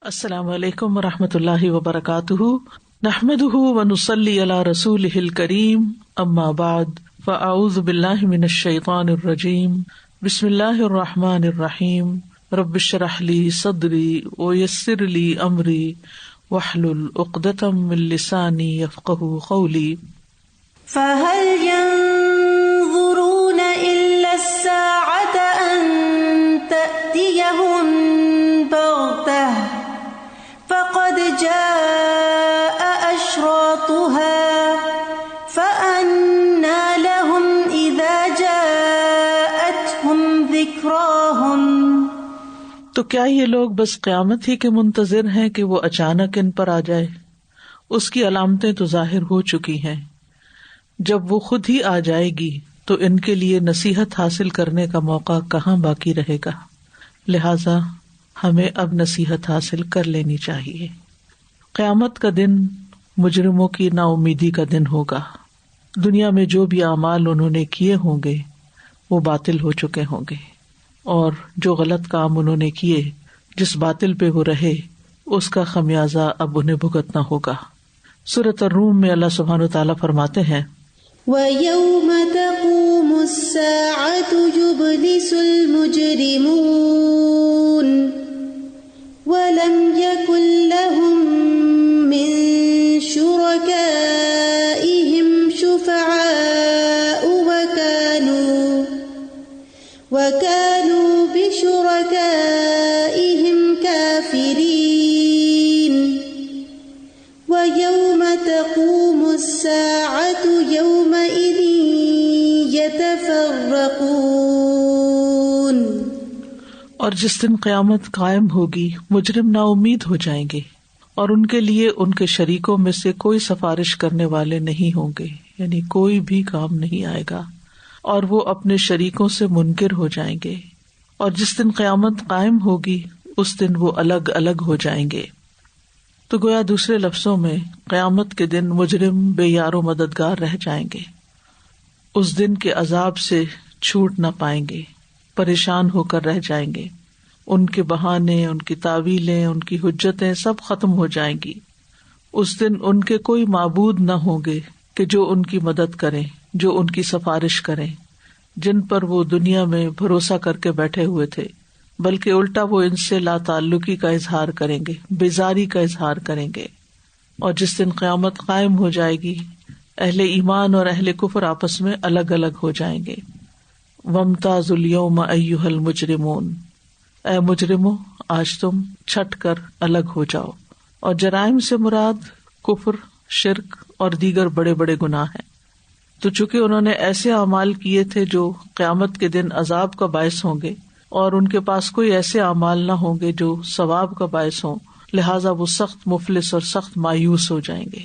السلام علیکم ورحمۃ اللہ وبرکاتہ، نحمدہ ونصلی علی رسولہ الکریم، اما بعد فاعوذ باللہ من الشیطان الرجیم، بسم اللہ الرحمن الرحیم، رب اشرح لی صدری ویسر لی امری واحلل عقدۃ من لسانی یفقہوا قولی۔ فہل ينظرون الا الساعة ان تأتیہم بغتۃ فقد جاء أشراطها فأنى لهم إذا جاءتهم ذكراهم۔ تو کیا یہ لوگ بس قیامت ہی کے منتظر ہیں کہ وہ اچانک ان پر آ جائے؟ اس کی علامتیں تو ظاہر ہو چکی ہیں، جب وہ خود ہی آ جائے گی تو ان کے لیے نصیحت حاصل کرنے کا موقع کہاں باقی رہے گا، لہذا ہمیں اب نصیحت حاصل کر لینی چاہیے۔ قیامت کا دن مجرموں کی نا امیدی کا دن ہوگا۔ دنیا میں جو بھی اعمال انہوں نے کیے ہوں گے وہ باطل ہو چکے ہوں گے، اور جو غلط کام انہوں نے کیے، جس باطل پہ وہ رہے، اس کا خمیازہ اب انہیں بھگتنا ہوگا۔ سورۃ الروم میں اللہ سبحانہ وتعالیٰ فرماتے ہیں، وَيَوْمَ تَقُومُ السَّاعَةُ يُبْلِسُ الْمُجْرِمُونَ وَلَمْ يَكُنْ لَهُمْ مِنْ شُرَكَائِهِمْ شُفَعَاءُ وَكَانُوا بِشُرَكَائِهِمْ كَافِرِينَ وَيَوْمَ تَقُومُ السَّاعَةُ يَوْمَئِذٍ يَتَفَرَّقُونَ۔ اور جس دن قیامت قائم ہوگی مجرم نا امید ہو جائیں گے، اور ان کے لیے ان کے شریکوں میں سے کوئی سفارش کرنے والے نہیں ہوں گے، یعنی کوئی بھی کام نہیں آئے گا، اور وہ اپنے شریکوں سے منکر ہو جائیں گے۔ اور جس دن قیامت قائم ہوگی اس دن وہ الگ الگ ہو جائیں گے۔ تو گویا دوسرے لفظوں میں قیامت کے دن مجرم بے یار و مددگار رہ جائیں گے، اس دن کے عذاب سے چھوٹ نہ پائیں گے، پریشان ہو کر رہ جائیں گے، ان کے بہانے، ان کی تعویلیں، ان کی حجتیں سب ختم ہو جائیں گی۔ اس دن ان کے کوئی معبود نہ ہوں گے کہ جو ان کی مدد کریں، جو ان کی سفارش کریں، جن پر وہ دنیا میں بھروسہ کر کے بیٹھے ہوئے تھے، بلکہ الٹا وہ ان سے لا تعلقی کا اظہار کریں گے، بیزاری کا اظہار کریں گے۔ اور جس دن قیامت قائم ہو جائے گی اہل ایمان اور اہل کفر آپس میں الگ الگ ہو جائیں گے۔ وَامْتَازُوا الْيَوْمَ أَيُّهَا الْمُجْرِمُونَ، اے مجرموں آج تم چھٹ کر الگ ہو جاؤ۔ اور جرائم سے مراد کفر، شرک اور دیگر بڑے بڑے گناہ ہیں۔ تو چونکہ انہوں نے ایسے اعمال کیے تھے جو قیامت کے دن عذاب کا باعث ہوں گے، اور ان کے پاس کوئی ایسے اعمال نہ ہوں گے جو ثواب کا باعث ہوں، لہٰذا وہ سخت مفلس اور سخت مایوس ہو جائیں گے،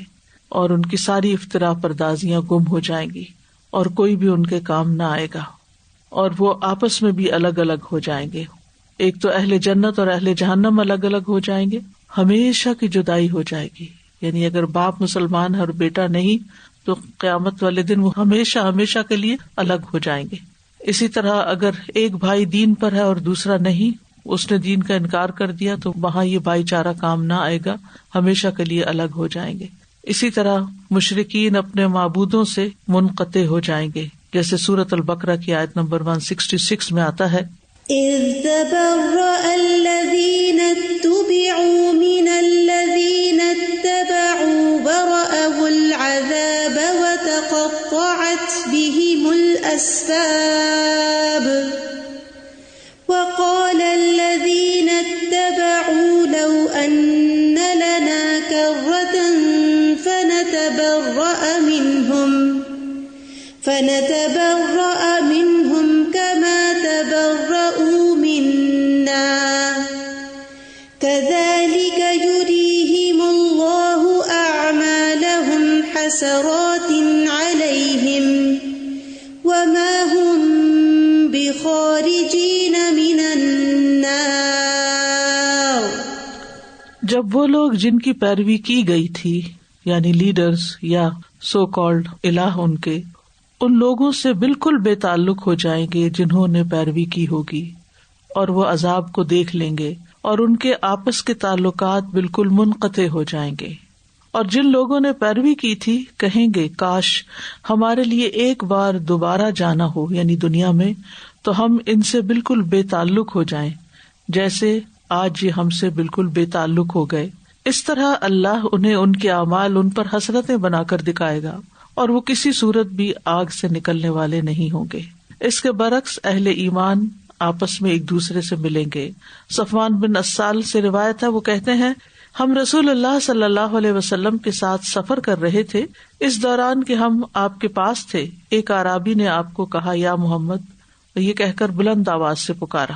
اور ان کی ساری افتراء پردازیاں گم ہو جائیں گی، اور کوئی بھی ان کے کام نہ آئے گا، اور وہ آپس میں بھی الگ الگ ہو جائیں گے۔ ایک تو اہل جنت اور اہل جہنم الگ الگ ہو جائیں گے، ہمیشہ کی جدائی ہو جائے گی، یعنی اگر باپ مسلمان ہے اور بیٹا نہیں تو قیامت والے دن وہ ہمیشہ ہمیشہ کے لیے الگ ہو جائیں گے۔ اسی طرح اگر ایک بھائی دین پر ہے اور دوسرا نہیں، اس نے دین کا انکار کر دیا، تو وہاں یہ بھائی چارہ کام نہ آئے گا، ہمیشہ کے لیے الگ ہو جائیں گے۔ اسی طرح مشرکین اپنے معبودوں سے منقطع ہو جائیں گے، جیسے سورۃ البقرہ کی آیت نمبر 166 میں آتا ہے، اذ تبرأ الذین اتبعوا من الذین اتبعوا ورأوا العذاب وتقطعت بهم الأسباب وقال الذین اتبعوا لو ان لنا کرة فنتبرأ منهم كما تبرؤوا منا كذلك يريهم الله أعمالهم حسرات عليهم وما هم بخارجين من النار۔ جب وہ لوگ جن کی پیروی کی گئی تھی، یعنی لیڈرز یا سو کالڈ الہ، ان لوگوں سے بالکل بے تعلق ہو جائیں گے جنہوں نے پیروی کی ہوگی، اور وہ عذاب کو دیکھ لیں گے اور ان کے آپس کے تعلقات بالکل منقطع ہو جائیں گے. اور جن لوگوں نے پیروی کی تھی کہیں گے کاش ہمارے لیے ایک بار دوبارہ جانا ہو یعنی دنیا میں تو ہم ان سے بالکل بے تعلق ہو جائیں جیسے آج یہ ہم سے بالکل بے تعلق ہو گئے. اس طرح اللہ انہیں ان کے اعمال ان پر حسرتیں بنا کر دکھائے گا اور وہ کسی صورت بھی آگ سے نکلنے والے نہیں ہوں گے. اس کے برعکس اہل ایمان آپس میں ایک دوسرے سے ملیں گے. صفوان بن اسال سے روایت ہے، وہ کہتے ہیں ہم رسول اللہ صلی اللہ علیہ وسلم کے ساتھ سفر کر رہے تھے. اس دوران کہ ہم آپ کے پاس تھے ایک اعرابی نے آپ کو کہا یا محمد، یہ کہہ کر بلند آواز سے پکارا.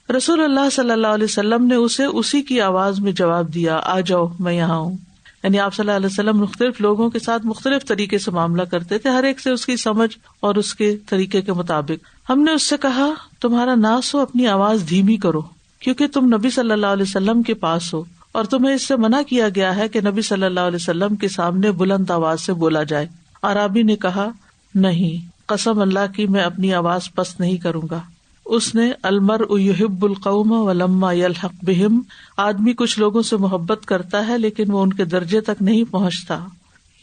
رسول اللہ صلی اللہ علیہ وسلم نے اسے اسی کی آواز میں جواب دیا آ جاؤ میں یہاں ہوں. یعنی آپ صلی اللہ علیہ وسلم مختلف لوگوں کے ساتھ مختلف طریقے سے معاملہ کرتے تھے، ہر ایک سے اس کی سمجھ اور اس کے طریقے کے مطابق. ہم نے اس سے کہا تمہارا ناس ہو اپنی آواز دھیمی کرو کیونکہ تم نبی صلی اللہ علیہ وسلم کے پاس ہو اور تمہیں اس سے منع کیا گیا ہے کہ نبی صلی اللہ علیہ وسلم کے سامنے بلند آواز سے بولا جائے. عرابی نے کہا نہیں، قسم اللہ کی میں اپنی آواز پست نہیں کروں گا. اس نے المرء یحب القوم ولما یلحق بہم، آدمی کچھ لوگوں سے محبت کرتا ہے لیکن وہ ان کے درجے تک نہیں پہنچتا،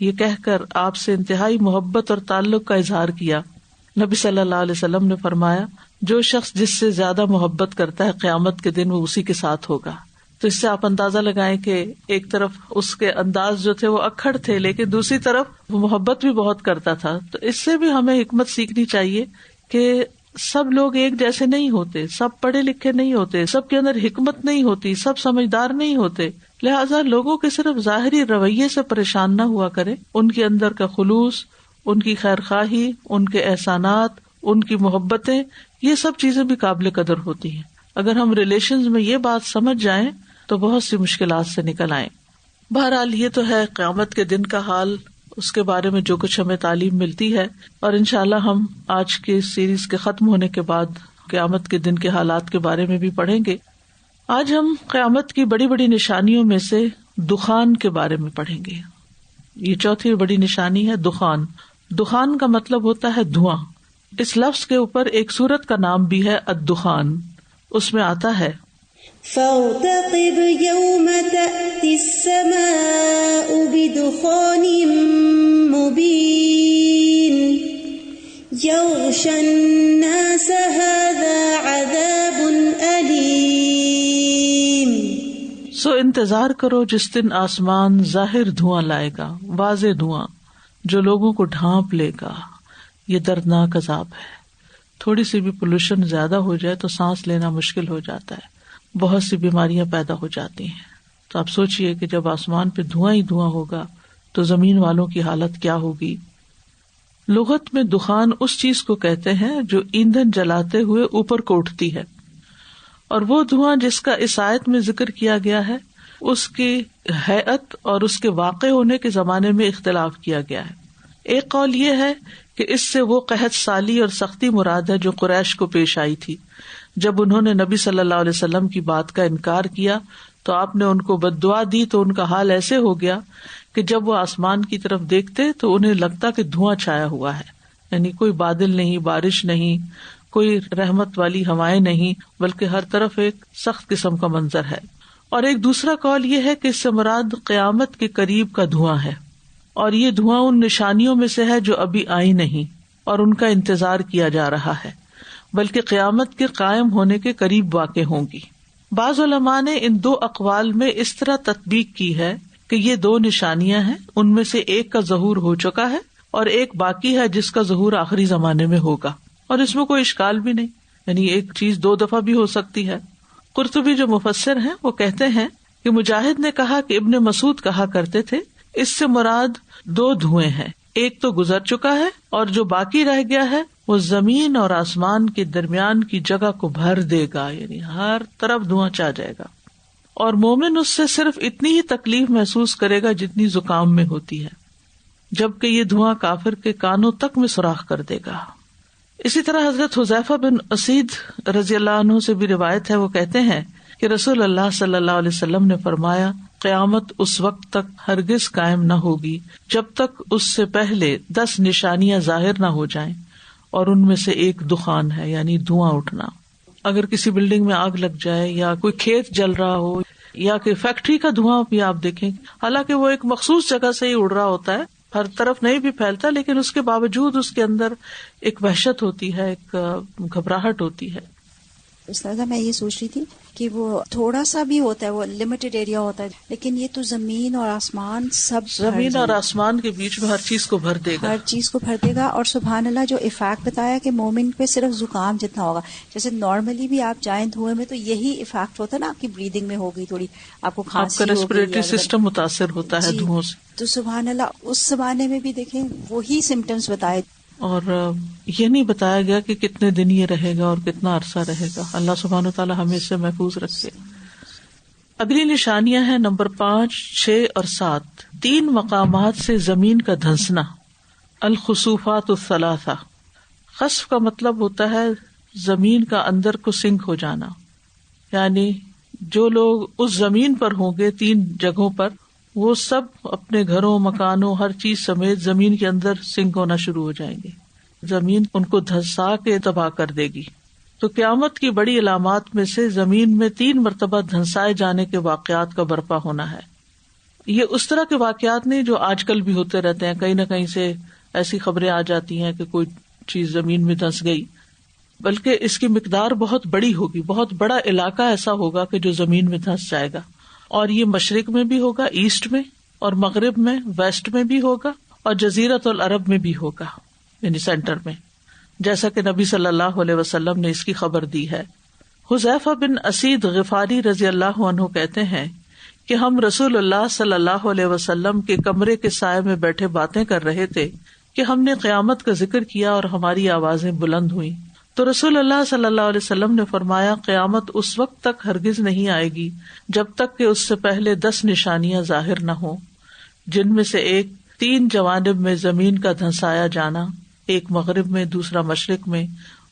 یہ کہہ کر آپ سے انتہائی محبت اور تعلق کا اظہار کیا. نبی صلی اللہ علیہ وسلم نے فرمایا جو شخص جس سے زیادہ محبت کرتا ہے قیامت کے دن وہ اسی کے ساتھ ہوگا. تو اس سے آپ اندازہ لگائیں کہ ایک طرف اس کے انداز جو تھے وہ اکھڑ تھے لیکن دوسری طرف وہ محبت بھی بہت کرتا تھا. تو اس سے بھی ہمیں حکمت سیکھنی چاہیے کہ سب لوگ ایک جیسے نہیں ہوتے، سب پڑھے لکھے نہیں ہوتے، سب کے اندر حکمت نہیں ہوتی، سب سمجھدار نہیں ہوتے. لہٰذا لوگوں کے صرف ظاہری رویے سے پریشان نہ ہوا کرے، ان کے اندر کا خلوص، ان کی خیر خواہی، ان کے احسانات، ان کی محبتیں، یہ سب چیزیں بھی قابل قدر ہوتی ہیں. اگر ہم ریلیشنز میں یہ بات سمجھ جائیں تو بہت سی مشکلات سے نکل آئیں. بہرحال یہ تو ہے قیامت کے دن کا حال، اس کے بارے میں جو کچھ ہمیں تعلیم ملتی ہے، اور انشاءاللہ ہم آج کے سیریز کے ختم ہونے کے بعد قیامت کے دن کے حالات کے بارے میں بھی پڑھیں گے. آج ہم قیامت کی بڑی بڑی نشانیوں میں سے دخان کے بارے میں پڑھیں گے. یہ چوتھی بڑی نشانی ہے دخان. دخان کا مطلب ہوتا ہے دھواں. اس لفظ کے اوپر ایک سورت کا نام بھی ہے الدخان. اس میں آتا ہے فارتقب يوم تأتي السماء بدخان مبين يغشى الناس هذا عذاب أليم. سو انتظار کرو جس دن آسمان ظاہر دھواں لائے گا، واضح دھواں جو لوگوں کو ڈھانپ لے گا. یہ دردناک عذاب ہے. تھوڑی سی بھی پولوشن زیادہ ہو جائے تو سانس لینا مشکل ہو جاتا ہے، بہت سی بیماریاں پیدا ہو جاتی ہیں. تو آپ سوچئے کہ جب آسمان پہ دھواں ہی دھواں ہوگا تو زمین والوں کی حالت کیا ہوگی. لغت میں دخان اس چیز کو کہتے ہیں جو ایندھن جلاتے ہوئے اوپر کو اٹھتی ہے، اور وہ دھواں جس کا اس آیت میں ذکر کیا گیا ہے اس کی ہیئت اور اس کے واقع ہونے کے زمانے میں اختلاف کیا گیا ہے. ایک قول یہ ہے کہ اس سے وہ قحط سالی اور سختی مراد ہے جو قریش کو پیش آئی تھی. جب انہوں نے نبی صلی اللہ علیہ وسلم کی بات کا انکار کیا تو آپ نے ان کو بد دعا دی تو ان کا حال ایسے ہو گیا کہ جب وہ آسمان کی طرف دیکھتے تو انہیں لگتا کہ دھواں چھایا ہوا ہے، یعنی کوئی بادل نہیں، بارش نہیں، کوئی رحمت والی ہوائیں نہیں، بلکہ ہر طرف ایک سخت قسم کا منظر ہے. اور ایک دوسرا قول یہ ہے کہ اس سے مراد قیامت کے قریب کا دھواں ہے، اور یہ دھواں ان نشانیوں میں سے ہے جو ابھی آئی نہیں اور ان کا انتظار کیا جا رہا ہے، بلکہ قیامت کے قائم ہونے کے قریب واقع ہوں گی. بعض علماء نے ان دو اقوال میں اس طرح تطبیق کی ہے کہ یہ دو نشانیاں ہیں، ان میں سے ایک کا ظہور ہو چکا ہے اور ایک باقی ہے جس کا ظہور آخری زمانے میں ہوگا، اور اس میں کوئی اشکال بھی نہیں، یعنی ایک چیز دو دفعہ بھی ہو سکتی ہے. قرطبی جو مفسر ہیں وہ کہتے ہیں کہ مجاہد نے کہا کہ ابن مسعود کہا کرتے تھے اس سے مراد دو دھوئیں ہیں، ایک تو گزر چکا ہے اور جو باقی رہ گیا ہے وہ زمین اور آسمان کے درمیان کی جگہ کو بھر دے گا، یعنی ہر طرف دھواں چھا جائے گا، اور مومن اس سے صرف اتنی ہی تکلیف محسوس کرے گا جتنی زکام میں ہوتی ہے، جبکہ یہ دھواں کافر کے کانوں تک میں سوراخ کر دے گا. اسی طرح حضرت حذیفہ بن اسید رضی اللہ عنہ سے بھی روایت ہے، وہ کہتے ہیں کہ رسول اللہ صلی اللہ علیہ وسلم نے فرمایا قیامت اس وقت تک ہرگز قائم نہ ہوگی جب تک اس سے پہلے 10 نشانیاں ظاہر نہ ہو جائیں، اور ان میں سے ایک دخان ہے، یعنی دھواں اٹھنا. اگر کسی بلڈنگ میں آگ لگ جائے یا کوئی کھیت جل رہا ہو یا کہ فیکٹری کا دھواں بھی آپ دیکھیں، حالانکہ وہ ایک مخصوص جگہ سے ہی اڑ رہا ہوتا ہے، ہر طرف نہیں بھی پھیلتا، لیکن اس کے باوجود اس کے اندر ایک وحشت ہوتی ہے، ایک گھبراہٹ ہوتی ہے. استاذہ میں یہ سوچ رہی تھی کہ وہ تھوڑا سا بھی ہوتا ہے، وہ لمیٹڈ ایریا ہوتا ہے، لیکن یہ تو زمین اور آسمان سب، زمین اور آسمان کے بیچ میں ہر چیز کو بھر دے گا، ہر چیز کو بھر دے گا. اور سبحان اللہ جو افیکٹ بتایا کہ مومن پہ صرف زکام جتنا ہوگا، جیسے نارملی بھی آپ جائیں دھوئیں میں تو یہی افیکٹ ہوتا ہے نا، آپ کی بریدنگ میں ہوگی، تھوڑی آپ کو کھانسی آپ کا ریسپریٹری سسٹم متاثر ہوتا ہے جی. دھوؤں سے. تو سبحان اللہ اس زمانے میں بھی دیکھیں وہی سمٹمز بتائے. اور یہ نہیں بتایا گیا کہ کتنے دن یہ رہے گا اور کتنا عرصہ رہے گا. اللہ سبحانہ وتعالیٰ ہمیں اس سے محفوظ رکھے. اگلی نشانیاں ہیں نمبر 5, 6 اور 7. 3 مقامات سے زمین کا دھنسنا. الخسوفات الثلاثہ. خسف کا مطلب ہوتا ہے زمین کا اندر کو سنک ہو جانا، یعنی جو لوگ اس زمین پر ہوں گے 3 جگہوں پر، وہ سب اپنے گھروں، مکانوں، ہر چیز سمیت زمین کے اندر سنک ہونا شروع ہو جائیں گے. زمین ان کو دھسا کے تباہ کر دے گی. تو قیامت کی بڑی علامات میں سے زمین میں 3 مرتبہ دھنسائے جانے کے واقعات کا برپا ہونا ہے. یہ اس طرح کے واقعات نہیں جو آج کل بھی ہوتے رہتے ہیں، کہیں نہ کہیں سے ایسی خبریں آ جاتی ہیں کہ کوئی چیز زمین میں دھنس گئی، بلکہ اس کی مقدار بہت بڑی ہوگی. بہت بڑا علاقہ ایسا ہوگا کہ جو زمین میں دھنس جائے گا، اور یہ مشرق میں بھی ہوگا، ایسٹ میں، اور مغرب میں، ویسٹ میں بھی ہوگا، اور جزیرۃ العرب میں بھی ہوگا، یعنی سینٹر میں، جیسا کہ نبی صلی اللہ علیہ وسلم نے اس کی خبر دی ہے. حذیفہ بن اسید غفاری رضی اللہ عنہ کہتے ہیں کہ ہم رسول اللہ صلی اللہ علیہ وسلم کے کمرے کے سائے میں بیٹھے باتیں کر رہے تھے کہ ہم نے قیامت کا ذکر کیا اور ہماری آوازیں بلند ہوئیں. تو رسول اللہ صلی اللہ علیہ وسلم نے فرمایا، قیامت اس وقت تک ہرگز نہیں آئے گی جب تک کہ اس سے پہلے 10 نشانیاں ظاہر نہ ہوں، جن میں سے ایک 3 جوانب میں زمین کا دھنسایا جانا، ایک مغرب میں، دوسرا مشرق میں،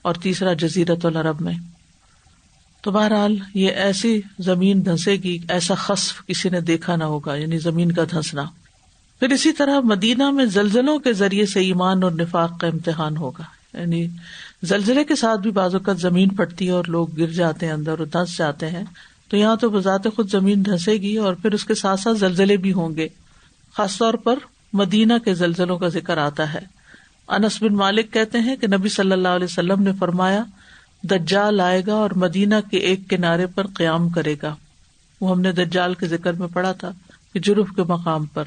اور تیسرا جزیرۃ العرب میں. تو بہرحال یہ ایسی زمین دھنسے گی، ایسا خسف کسی نے دیکھا نہ ہوگا، یعنی زمین کا دھنسنا. پھر اسی طرح مدینہ میں زلزلوں کے ذریعے سے ایمان اور نفاق کا امتحان ہوگا، یعنی زلزلے کے ساتھ بھی بعض اوقات زمین پھٹتی ہے اور لوگ گر جاتے ہیں اندر اور دھنس جاتے ہیں. تو یہاں تو بذات خود زمین دھنسے گی اور پھر اس کے ساتھ ساتھ زلزلے بھی ہوں گے. خاص طور پر مدینہ کے زلزلوں کا ذکر آتا ہے. انس بن مالک کہتے ہیں کہ نبی صلی اللہ علیہ وسلم نے فرمایا، دجال آئے گا اور مدینہ کے ایک کنارے پر قیام کرے گا. وہ ہم نے دجال کے ذکر میں پڑھا تھا کہ جرف کے مقام پر.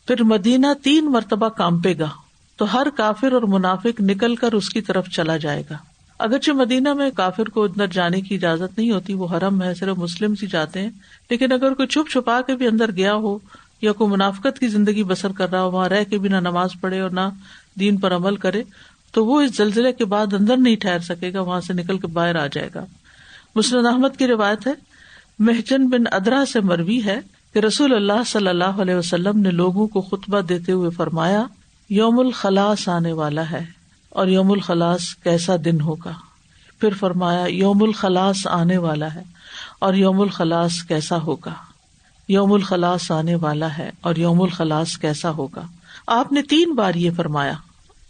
پھر مدینہ 3 مرتبہ کانپے گا تو ہر کافر اور منافق نکل کر اس کی طرف چلا جائے گا. اگرچہ مدینہ میں کافر کو اندر جانے کی اجازت نہیں ہوتی، وہ حرم ہے، صرف مسلم ہی جاتے ہیں، لیکن اگر کوئی چھپ چھپا کے بھی اندر گیا ہو یا کوئی منافقت کی زندگی بسر کر رہا ہو، وہاں رہ کے بھی نہ نماز پڑھے اور نہ دین پر عمل کرے، تو وہ اس زلزلے کے بعد اندر نہیں ٹھہر سکے گا، وہاں سے نکل کے باہر آ جائے گا. مسند احمد کی روایت ہے، محجن بن ادرا سے مروی ہے کہ رسول اللہ صلی اللہ علیہ وسلم نے لوگوں کو خطبہ دیتے ہوئے فرمایا، یوم الخلاص آنے والا ہے، اور یوم الخلاص کیسا دن ہوگا. پھر فرمایا، یوم الخلاص آنے والا ہے اور یوم الخلاص کیسا ہوگا. یوم الخلاص آنے والا ہے اور یوم الخلاص کیسا ہوگا. آپ نے 3 بار یہ فرمایا.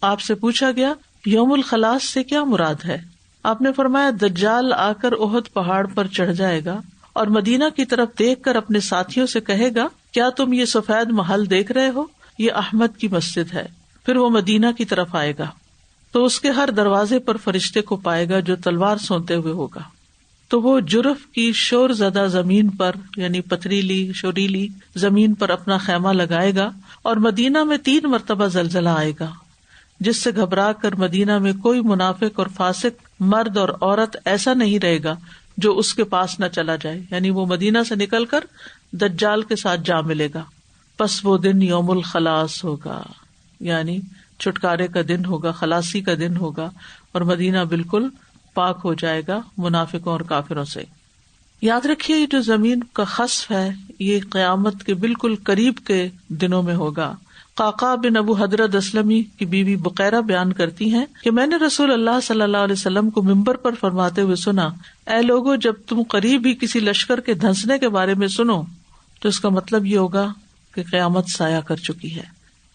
آپ سے پوچھا گیا یوم الخلاص سے کیا مراد ہے؟ آپ نے فرمایا، دجال آ کر احد پہاڑ پر چڑھ جائے گا اور مدینہ کی طرف دیکھ کر اپنے ساتھیوں سے کہے گا، کیا تم یہ سفید محل دیکھ رہے ہو؟ یہ احمد کی مسجد ہے. پھر وہ مدینہ کی طرف آئے گا تو اس کے ہر دروازے پر فرشتے کو پائے گا جو تلوار سونتے ہوئے ہوگا. تو وہ جرف کی شور زدہ زمین پر، یعنی پتھریلی شوریلی زمین پر اپنا خیمہ لگائے گا، اور مدینہ میں 3 مرتبہ زلزلہ آئے گا، جس سے گھبرا کر مدینہ میں کوئی منافق اور فاسق مرد اور عورت ایسا نہیں رہے گا جو اس کے پاس نہ چلا جائے، یعنی وہ مدینہ سے نکل کر دجال کے ساتھ جا ملے گا. پس وہ دن یوم الخلاص ہوگا، یعنی چھٹکارے کا دن ہوگا، خلاصی کا دن ہوگا، اور مدینہ بالکل پاک ہو جائے گا منافقوں اور کافروں سے. یاد رکھیے، یہ جو زمین کا خسف ہے یہ قیامت کے بالکل قریب کے دنوں میں ہوگا. قعقاع بن ابو حضرت اسلمی کی بیوی بقیرہ بیان کرتی ہیں کہ میں نے رسول اللہ صلی اللہ علیہ وسلم کو ممبر پر فرماتے ہوئے سنا، اے لوگو، جب تم قریب ہی کسی لشکر کے دھنسنے کے بارے میں سنو تو اس کا مطلب یہ ہوگا کہ قیامت سایہ کر چکی ہے.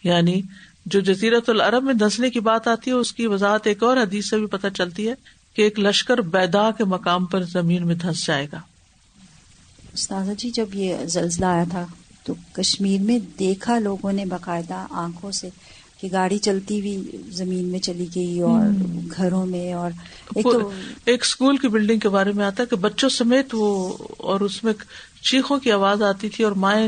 یعنی جو جزیرۃ العرب میں دھنسنے کی بات آتی ہے اس کی وضاحت ایک اور حدیث سے بھی پتہ چلتی ہے کہ ایک لشکر بیدا کے مقام پر زمین میں دھنس جائے گا. استاذہ جی جب یہ زلزلہ آیا تھا تو کشمیر میں دیکھا لوگوں نے باقاعدہ آنکھوں سے کہ گاڑی چلتی ہوئی زمین میں چلی گئی اور گھروں میں، اور ایک اسکول کی بلڈنگ کے بارے میں آتا ہے کہ بچوں سمیت وہ، اور اس میں چیخوں کی آواز آتی تھی اور مائیں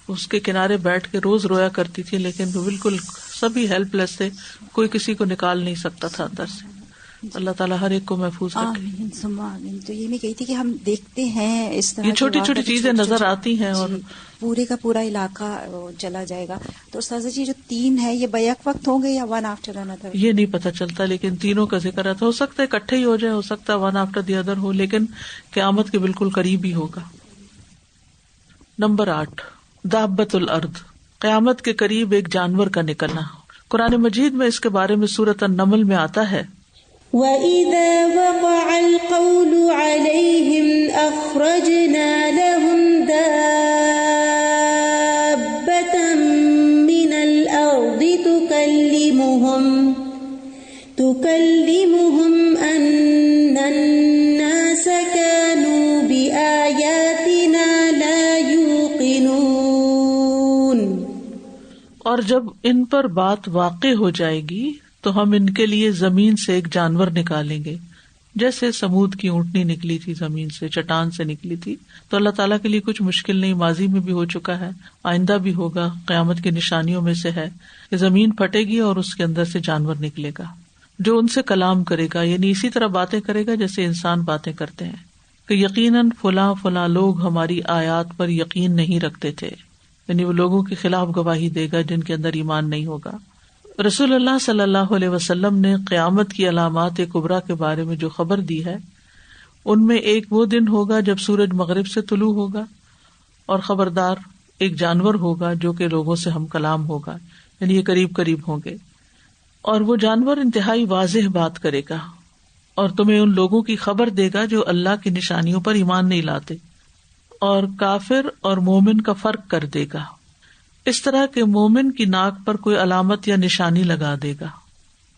اس کے کنارے بیٹھ کے روز رویا کرتی تھی، لیکن بالکل سبھی ہیلپ لیس تھے، کوئی کسی کو نکال نہیں سکتا تھا اندر سے. اللہ تعالیٰ ہر ایک کو محفوظ رکھے. آمین ثم آمین. تو یہ میں کہی تھی کہ ہم دیکھتے ہیں اس طرح یہ چھوٹی چھوٹی چیزیں نظر آتی ہیں اور پورے کا پورا علاقہ چلا جائے گا. تو استاذہ جی جو 3 ہے یہ بیک وقت ہوں گے یا ون آفٹر انادر؟ یہ نہیں پتہ چلتا، لیکن تینوں کا ذکر ہے. تو ہو سکتا ہے اکٹھے ہی ہو جائے، ہو سکتا ہے ون آفٹر دی ادر ہو، لیکن قیامت کے بالکل قریب ہی ہوگا. نمبر 8 دابۃ الارض، قیامت کے قریب ایک جانور کا نکلنا. قرآن مجید میں اس کے بارے میں سورۃ النمل میں آتا ہے وَإِذَا وَقَعَ الْقَوْلُ عَلَيْهِمْ أَخْرَجْنَا لَهُمْ دَابَّةً مِّنَ الْأَرْضِ تُكَلِّمُهُمْ أَنَّ النَّاسَ كَانُوا بِآيَاتِنَا لَا يُوقِنُونَ. اور جب ان پر بات واقع ہو جائے گی تو ہم ان کے لیے زمین سے ایک جانور نکالیں گے، جیسے سمود کی اونٹنی نکلی تھی زمین سے، چٹان سے نکلی تھی. تو اللہ تعالیٰ کے لیے کچھ مشکل نہیں، ماضی میں بھی ہو چکا ہے، آئندہ بھی ہوگا. قیامت کی نشانیوں میں سے ہے کہ زمین پھٹے گی اور اس کے اندر سے جانور نکلے گا جو ان سے کلام کرے گا، یعنی اسی طرح باتیں کرے گا جیسے انسان باتیں کرتے ہیں کہ یقیناً فلاں فلاں لوگ ہماری آیات پر یقین نہیں رکھتے تھے، یعنی وہ لوگوں کے خلاف گواہی دے گا جن کے اندر ایمان نہیں ہوگا. رسول اللہ صلی اللہ علیہ وسلم نے قیامت کی علامات کبریٰ کے بارے میں جو خبر دی ہے، ان میں ایک وہ دن ہوگا جب سورج مغرب سے طلوع ہوگا، اور خبردار ایک جانور ہوگا جو کہ لوگوں سے ہم کلام ہوگا، یعنی یہ قریب قریب ہوں گے. اور وہ جانور انتہائی واضح بات کرے گا اور تمہیں ان لوگوں کی خبر دے گا جو اللہ کی نشانیوں پر ایمان نہیں لاتے، اور کافر اور مومن کا فرق کر دے گا، اس طرح کہ مومن کی ناک پر کوئی علامت یا نشانی لگا دے گا،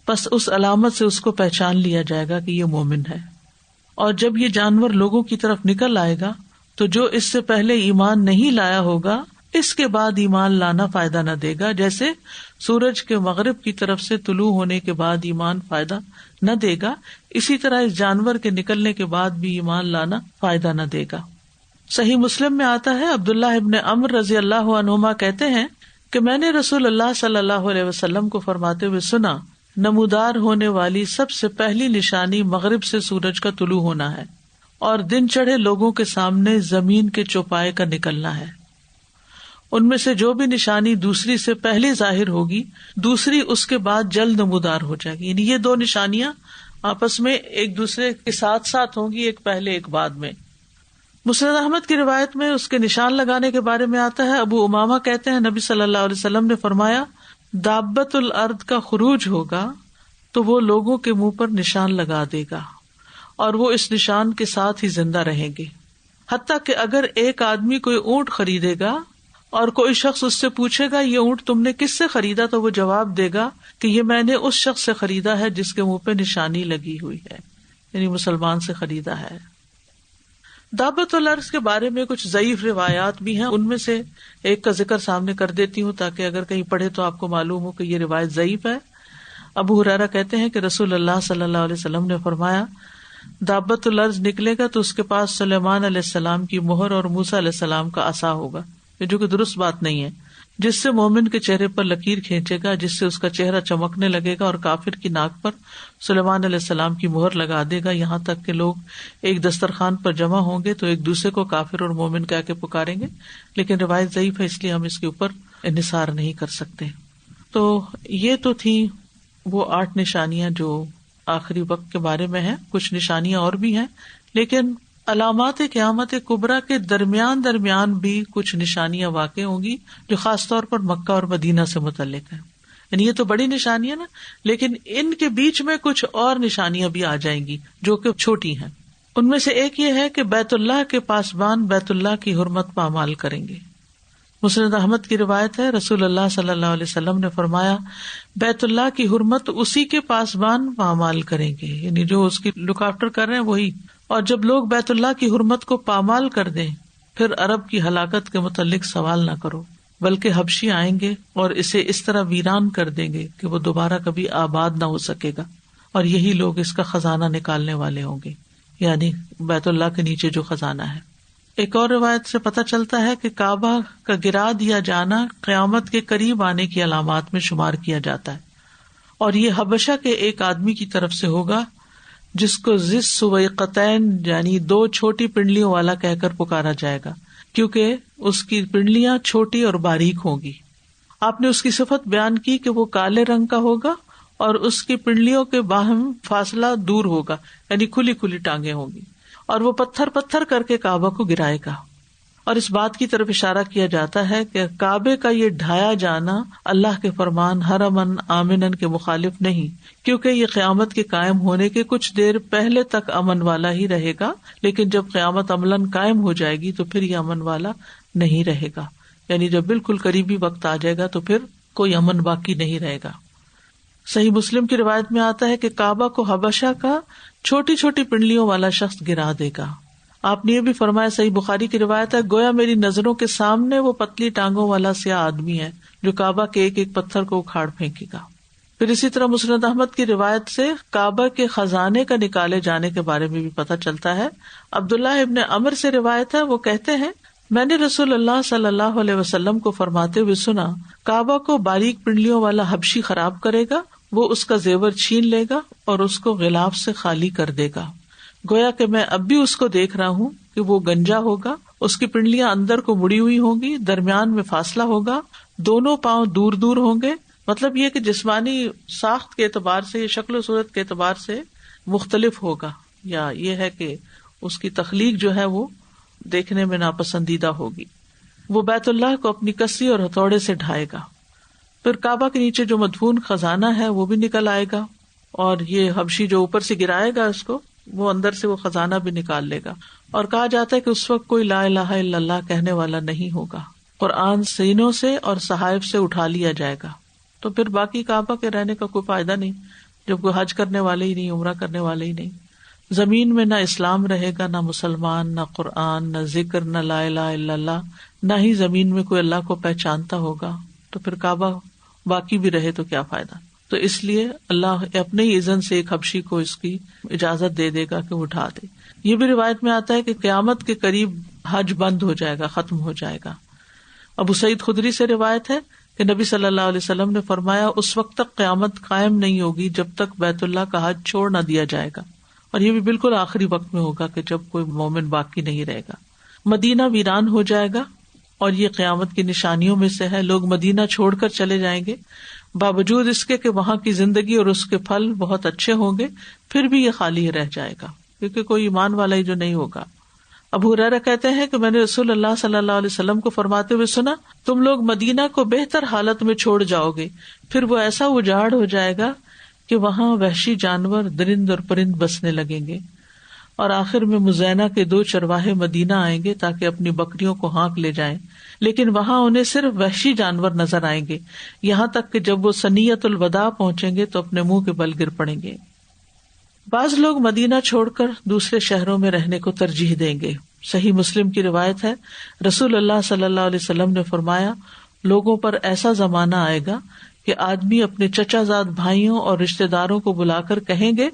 پس اس علامت سے اس کو پہچان لیا جائے گا کہ یہ مومن ہے. اور جب یہ جانور لوگوں کی طرف نکل آئے گا تو جو اس سے پہلے ایمان نہیں لایا ہوگا اس کے بعد ایمان لانا فائدہ نہ دے گا، جیسے سورج کے مغرب کی طرف سے طلوع ہونے کے بعد ایمان فائدہ نہ دے گا، اسی طرح اس جانور کے نکلنے کے بعد بھی ایمان لانا فائدہ نہ دے گا. صحیح مسلم میں آتا ہے عبداللہ ابن عمرو رضی اللہ عنہما کہتے ہیں کہ میں نے رسول اللہ صلی اللہ علیہ وسلم کو فرماتے ہوئے سنا، نمودار ہونے والی سب سے پہلی نشانی مغرب سے سورج کا طلوع ہونا ہے اور دن چڑھے لوگوں کے سامنے زمین کے چوپائے کا نکلنا ہے. ان میں سے جو بھی نشانی دوسری سے پہلے ظاہر ہوگی دوسری اس کے بعد جلد نمودار ہو جائے گی، یعنی یہ 2 نشانیاں آپس میں ایک دوسرے کے ساتھ ساتھ ہوں گی، ایک پہلے ایک بعد میں. مسند احمد کی روایت میں اس کے نشان لگانے کے بارے میں آتا ہے، ابو امامہ کہتے ہیں نبی صلی اللہ علیہ وسلم نے فرمایا دابۃ الارض کا خروج ہوگا تو وہ لوگوں کے منہ پر نشان لگا دے گا اور وہ اس نشان کے ساتھ ہی زندہ رہیں گے، حتیٰ کہ اگر ایک آدمی کوئی اونٹ خریدے گا اور کوئی شخص اس سے پوچھے گا یہ اونٹ تم نے کس سے خریدا، تو وہ جواب دے گا کہ یہ میں نے اس شخص سے خریدا ہے جس کے منہ پہ نشانی لگی ہوئی ہے، یعنی مسلمان سے خریدا ہے. دابۃ الارض کے بارے میں کچھ ضعیف روایات بھی ہیں، ان میں سے ایک کا ذکر سامنے کر دیتی ہوں تاکہ اگر کہیں پڑھے تو آپ کو معلوم ہو کہ یہ روایت ضعیف ہے. ابو ہریرہ کہتے ہیں کہ رسول اللہ صلی اللہ علیہ وسلم نے فرمایا دابۃ الارض نکلے گا تو اس کے پاس سلیمان علیہ السلام کی مہر اور موسیٰ علیہ السلام کا عصا ہوگا، جو کہ درست بات نہیں ہے، جس سے مومن کے چہرے پر لکیر کھینچے گا جس سے اس کا چہرہ چمکنے لگے گا، اور کافر کی ناک پر سلیمان علیہ السلام کی مہر لگا دے گا، یہاں تک کہ لوگ ایک دسترخوان پر جمع ہوں گے تو ایک دوسرے کو کافر اور مومن کہہ کے پکاریں گے. لیکن روایت ضعیف ہے اس لیے ہم اس کے اوپر انحصار نہیں کر سکتے. تو یہ تو تھی وہ 8 نشانیاں جو آخری وقت کے بارے میں ہیں. کچھ نشانیاں اور بھی ہیں، لیکن علامات قیامت کبریٰ کے درمیان بھی کچھ نشانیاں واقع ہوں گی جو خاص طور پر مکہ اور مدینہ سے متعلق ہیں. یعنی یہ تو بڑی نشانیاں نا، لیکن ان کے بیچ میں کچھ اور نشانیاں بھی آ جائیں گی جو کہ چھوٹی ہیں. ان میں سے ایک یہ ہے کہ بیت اللہ کے پاسبان بیت اللہ کی حرمت پامال کریں گے. مسند احمد کی روایت ہے، رسول اللہ صلی اللہ علیہ وسلم نے فرمایا، بیت اللہ کی حرمت اسی کے پاسبان پامال کریں گے، یعنی جو اس کی لک آفٹر کر رہے ہیں وہی. اور جب لوگ بیت اللہ کی حرمت کو پامال کر دیں پھر عرب کی ہلاکت کے متعلق سوال نہ کرو، بلکہ حبشی آئیں گے اور اسے اس طرح ویران کر دیں گے کہ وہ دوبارہ کبھی آباد نہ ہو سکے گا، اور یہی لوگ اس کا خزانہ نکالنے والے ہوں گے، یعنی بیت اللہ کے نیچے جو خزانہ ہے. ایک اور روایت سے پتہ چلتا ہے کہ کعبہ کا گرا دیا جانا قیامت کے قریب آنے کی علامات میں شمار کیا جاتا ہے، اور یہ حبشہ کے ایک آدمی کی طرف سے ہوگا جس کو ذی السویقتین یعنی 2 چھوٹی پنڈلیوں والا کہہ کر پکارا جائے گا، کیونکہ اس کی پنڈلیاں چھوٹی اور باریک ہوں گی. آپ نے اس کی صفت بیان کی کہ وہ کالے رنگ کا ہوگا اور اس کی پنڈلیوں کے باہم فاصلہ دور ہوگا، یعنی کھلی کھلی ٹانگیں ہوں گی، اور وہ پتھر پتھر کر کے کعبہ کو گرائے گا. اور اس بات کی طرف اشارہ کیا جاتا ہے کہ کعبے کا یہ ڈھایا جانا اللہ کے فرمان حرمن آمنن کے مخالف نہیں، کیونکہ یہ قیامت کے قائم ہونے کے کچھ دیر پہلے تک امن والا ہی رہے گا، لیکن جب قیامت عملاً قائم ہو جائے گی تو پھر یہ امن والا نہیں رہے گا، یعنی جب بالکل قریبی وقت آ جائے گا تو پھر کوئی امن باقی نہیں رہے گا. صحیح مسلم کی روایت میں آتا ہے کہ کعبہ کو حبشہ کا چھوٹی چھوٹی پنڈلیوں والا شخص گرا دے گا. آپ نے یہ بھی فرمایا، صحیح بخاری کی روایت ہے، گویا میری نظروں کے سامنے وہ پتلی ٹانگوں والا سیاہ آدمی ہے جو کعبہ کے ایک ایک پتھر کو اکھاڑ پھینکے گا. پھر اسی طرح مسند احمد کی روایت سے کعبہ کے خزانے کا نکالے جانے کے بارے میں بھی پتہ چلتا ہے. عبداللہ ابن عمر سے روایت ہے، وہ کہتے ہیں، میں نے رسول اللہ صلی اللہ علیہ وسلم کو فرماتے ہوئے سنا، کعبہ کو باریک پنڈلیوں والا حبشی خراب کرے گا، وہ اس کا زیور چھین لے گا اور اس کو غلاف سے خالی کر دے گا. گویا کہ میں اب بھی اس کو دیکھ رہا ہوں کہ وہ گنجا ہوگا، اس کی پنڈلیاں اندر کو مڑی ہوئی ہوں گی، درمیان میں فاصلہ ہوگا، دونوں پاؤں دور دور ہوں گے. مطلب یہ کہ جسمانی ساخت کے اعتبار سے، شکل و صورت کے اعتبار سے مختلف ہوگا، یا یہ ہے کہ اس کی تخلیق جو ہے وہ دیکھنے میں ناپسندیدہ ہوگی. وہ بیت اللہ کو اپنی کسی اور ہتھوڑے سے ڈھائے گا. پھر کعبہ کے نیچے جو مدفون خزانہ ہے وہ بھی نکل آئے گا، اور یہ حبشی جو اوپر سے گرائے گا اس کو، وہ اندر سے وہ خزانہ بھی نکال لے گا. اور کہا جاتا ہے کہ اس وقت کوئی لا الہ الا اللہ کہنے والا نہیں ہوگا. قرآن سینوں سے اور صحائف سے اٹھا لیا جائے گا. تو پھر باقی کعبہ کے رہنے کا کوئی فائدہ نہیں جب کوئی حج کرنے والے ہی نہیں، عمرہ کرنے والے ہی نہیں. زمین میں نہ اسلام رہے گا، نہ مسلمان، نہ قرآن، نہ ذکر، نہ لا الہ الا اللہ، نہ ہی زمین میں کوئی اللہ کو پہچانتا ہوگا. تو پھر کعبہ باقی بھی رہے تو کیا فائدہ. تو اس لیے اللہ اپنے ہی اذن سے ایک حبشی کو اس کی اجازت دے دے گا کہ وہ اٹھا دے. یہ بھی روایت میں آتا ہے کہ قیامت کے قریب حج بند ہو جائے گا، ختم ہو جائے گا. ابو سعید خدری سے روایت ہے کہ نبی صلی اللہ علیہ وسلم نے فرمایا، اس وقت تک قیامت قائم نہیں ہوگی جب تک بیت اللہ کا حج چھوڑ نہ دیا جائے گا. اور یہ بھی بالکل آخری وقت میں ہوگا کہ جب کوئی مومن باقی نہیں رہے گا. مدینہ ویران ہو جائے گا، اور یہ قیامت کی نشانیوں میں سے ہے. لوگ مدینہ چھوڑ کر چلے جائیں گے، باوجود اس کے کہ وہاں کی زندگی اور اس کے پھل بہت اچھے ہوں گے، پھر بھی یہ خالی رہ جائے گا کیونکہ کوئی ایمان والا ہی جو نہیں ہوگا. ابو ہریرہ کہتے ہیں کہ میں نے رسول اللہ صلی اللہ علیہ وسلم کو فرماتے ہوئے سنا، تم لوگ مدینہ کو بہتر حالت میں چھوڑ جاؤ گے، پھر وہ ایسا اجاڑ ہو جائے گا کہ وہاں وحشی جانور، درند اور پرند بسنے لگیں گے. اور آخر میں مزینہ کے 2 چرواہے مدینہ آئیں گے تاکہ اپنی بکریوں کو ہانک لے جائیں، لیکن وہاں انہیں صرف وحشی جانور نظر آئیں گے، یہاں تک کہ جب وہ ثنیۃ الوداع پہنچیں گے تو اپنے منہ کے بل گر پڑیں گے. بعض لوگ مدینہ چھوڑ کر دوسرے شہروں میں رہنے کو ترجیح دیں گے. صحیح مسلم کی روایت ہے، رسول اللہ صلی اللہ علیہ وسلم نے فرمایا، لوگوں پر ایسا زمانہ آئے گا کہ آدمی اپنے چچا زاد بھائیوں اور رشتہ داروں کو بلا کر کہیں گے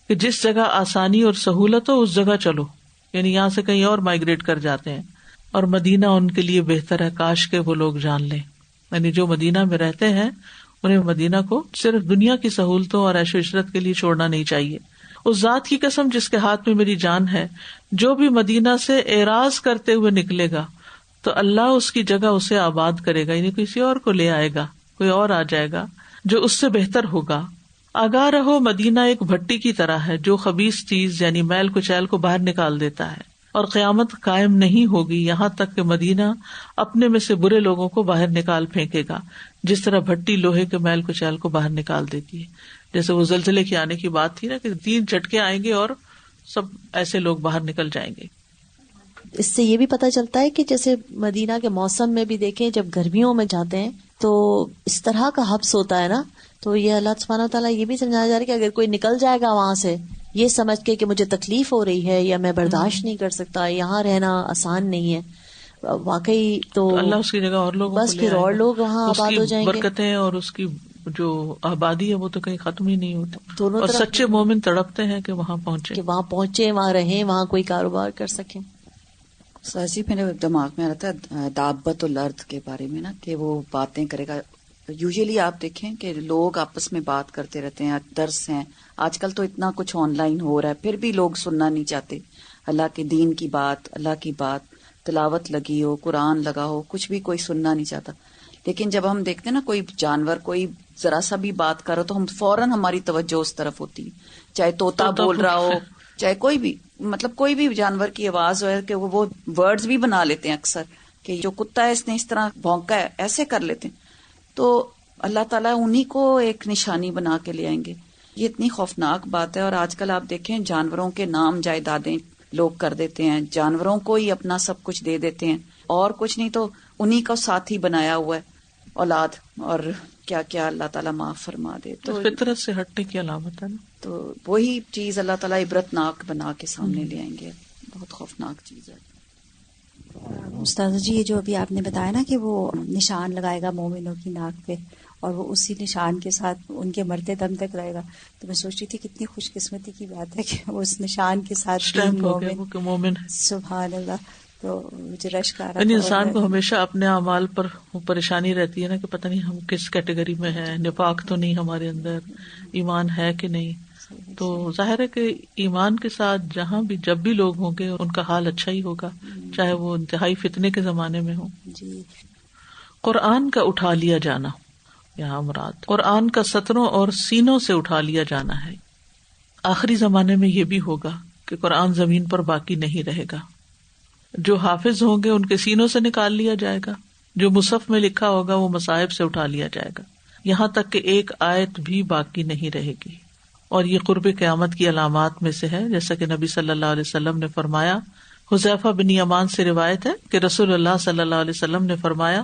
کہ جس جگہ آسانی اور سہولت ہو اس جگہ چلو، یعنی یہاں سے کہیں اور مائگریٹ کر جاتے ہیں، اور مدینہ ان کے لیے بہتر ہے، کاش کہ وہ لوگ جان لیں. یعنی جو مدینہ میں رہتے ہیں انہیں مدینہ کو صرف دنیا کی سہولتوں اور عیش و عشرت کے لیے چھوڑنا نہیں چاہیے. اس ذات کی قسم جس کے ہاتھ میں میری جان ہے، جو بھی مدینہ سے اعراض کرتے ہوئے نکلے گا تو اللہ اس کی جگہ اسے آباد کرے گا، یعنی کسی اور کو لے آئے گا، کوئی اور آ جائے گا جو اس سے بہتر ہوگا. آگاہ رہو، مدینہ ایک بھٹی کی طرح ہے جو خبیث چیز یعنی میل کچیل کو باہر نکال دیتا ہے، اور قیامت قائم نہیں ہوگی یہاں تک کہ مدینہ اپنے میں سے برے لوگوں کو باہر نکال پھینکے گا، جس طرح بھٹی لوہے کے میل کچیل کو باہر نکال دیتی ہے. جیسے وہ زلزلے کے آنے کی بات تھی نا کہ 3 جھٹکے آئیں گے اور سب ایسے لوگ باہر نکل جائیں گے. اس سے یہ بھی پتہ چلتا ہے کہ جیسے مدینہ کے موسم میں بھی دیکھیں جب گرمیوں میں جاتے ہیں تو اس طرح کا حبس ہوتا ہے نا، تو یہ اللہ سبحانہ وتعالیٰ یہ بھی سمجھایا جا رہا ہے کہ اگر کوئی نکل جائے گا وہاں سے یہ سمجھ کے کہ مجھے تکلیف ہو رہی ہے یا میں برداشت نہیں کر سکتا، یہاں رہنا آسان نہیں ہے، واقعی تو اللہ اس کی جگہ اور لوگ بس پھر اور لوگ وہاں آباد ہو جائیں گے. برکتیں اور اس کی جو آبادی ہے وہ تو کہیں ختم ہی نہیں ہوتی. دونوں اور طرف سچے مومن تڑپتے ہیں کہ وہاں پہنچے، کہ وہاں پہنچے، وہاں رہیں، وہاں کوئی کاروبار کر سکیں. سازی میرے دماغ میں آتا ہے دابت الارض کے بارے میں نا، کہ وہ باتیں کرے گا. یوزلی آپ دیکھیں کہ لوگ آپس میں بات کرتے رہتے ہیں، درس ہیں، آج کل تو اتنا کچھ آن لائن ہو رہا ہے، پھر بھی لوگ سننا نہیں چاہتے. اللہ کے دین کی بات، اللہ کی بات، تلاوت لگی ہو، قرآن لگا ہو، کچھ بھی کوئی سننا نہیں چاہتا. لیکن جب ہم دیکھتے ہیں نا کوئی جانور کوئی ذرا سا بھی بات کرو تو ہم فوراً ہماری توجہ اس طرف ہوتی ہے، چاہے طوطا بول رہا ہو، چاہے کوئی بھی، مطلب کوئی بھی جانور کی آواز ہو، کہ وہ ورڈز بھی بنا لیتے ہیں اکثر، کہ جو کتا ہے اس نے اس طرح بھونکا ہے، ایسے کر لیتے ہیں. تو اللہ تعالیٰ انہی کو ایک نشانی بنا کے لے آئیں گے. یہ اتنی خوفناک بات ہے. اور آج کل آپ دیکھیں جانوروں کے نام جائیدادیں لوگ کر دیتے ہیں، جانوروں کو ہی اپنا سب کچھ دے دیتے ہیں، اور کچھ نہیں تو انہی کا ساتھی بنایا ہوا ہے اولاد، اور کیا کیا اللہ تعالیٰ معاف فرما دے. تو فطرت سے ہٹنے کی علامت ہے نا. تو وہی چیز اللہ تعالیٰ عبرتناک بنا کے سامنے لے آئیں گے. بہت خوفناک چیز ہے. استاذ جی یہ جو ابھی آپ نے بتایا نا کہ وہ نشان لگائے گا مومنوں کی ناک پہ اور وہ اسی نشان کے ساتھ ان کے مرتے دم تک رہے گا، تو میں سوچ رہی تھی کتنی خوش قسمتی کی بات ہے کہ وہ اس نشان کے ساتھ مومن. سبحان اللہ. تو مجھے رشک آ رہا یعنی تھا. انسان کو ہمیشہ اپنے اعمال پر پریشانی رہتی ہے نا کہ پتہ نہیں ہم کس کیٹیگری میں ہیں، نفاق تو نہیں ہمارے اندر، ایمان ہے کہ نہیں. تو ظاہر ہے کہ ایمان کے ساتھ جہاں بھی جب بھی لوگ ہوں گے ان کا حال اچھا ہی ہوگا، چاہے وہ انتہائی فتنے کے زمانے میں ہوں. جی. قرآن کا اٹھا لیا جانا، یہاں مراد قرآن کا سطروں اور سینوں سے اٹھا لیا جانا ہے. آخری زمانے میں یہ بھی ہوگا کہ قرآن زمین پر باقی نہیں رہے گا. جو حافظ ہوں گے ان کے سینوں سے نکال لیا جائے گا، جو مصحف میں لکھا ہوگا وہ مصاحب سے اٹھا لیا جائے گا، یہاں تک کہ ایک آیت بھی باقی نہیں رہے گی. اور یہ قرب قیامت کی علامات میں سے ہے، جیسا کہ نبی صلی اللہ علیہ وسلم نے فرمایا. حذیفہ بن یمان سے روایت ہے کہ رسول اللہ صلی اللہ علیہ وسلم نے فرمایا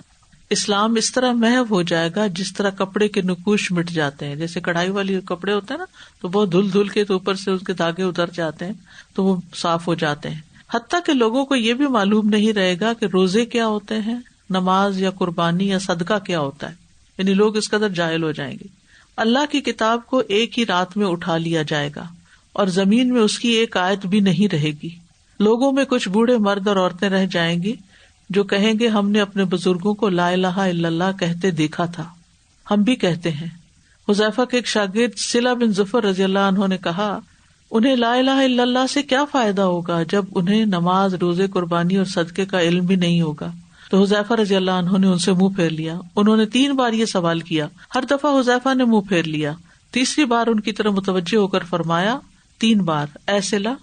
اسلام اس طرح محو ہو جائے گا جس طرح کپڑے کے نقوش مٹ جاتے ہیں. جیسے کڑھائی والی کپڑے ہوتے ہیں نا تو بہت دھل دھل کے تو اوپر سے اس کے دھاگے اتر جاتے ہیں تو وہ صاف ہو جاتے ہیں. حتیٰ کہ لوگوں کو یہ بھی معلوم نہیں رہے گا کہ روزے کیا ہوتے ہیں، نماز یا قربانی یا صدقہ کیا ہوتا ہے. یعنی لوگ اس قدر جاہل ہو جائیں گے. اللہ کی کتاب کو ایک ہی رات میں اٹھا لیا جائے گا اور زمین میں اس کی ایک آیت بھی نہیں رہے گی. لوگوں میں کچھ بوڑھے مرد اور عورتیں رہ جائیں گی جو کہیں گے ہم نے اپنے بزرگوں کو لا الہ الا اللہ کہتے دیکھا تھا، ہم بھی کہتے ہیں. حذیفہ کے ایک شاگرد صلہ بن ظفر رضی اللہ عنہ نے کہا انہیں لا الہ الا اللہ سے کیا فائدہ ہوگا جب انہیں نماز، روزے، قربانی اور صدقے کا علم بھی نہیں ہوگا. تو حذیفہ رضی اللہ عنہ نے ان سے منہ پھیر لیا. انہوں نے 3 بار یہ سوال کیا، ہر دفعہ حذیفہ نے منہ پھیر لیا. تیسری بار ان کی طرف متوجہ ہو کر فرمایا 3 بار اے صلہ،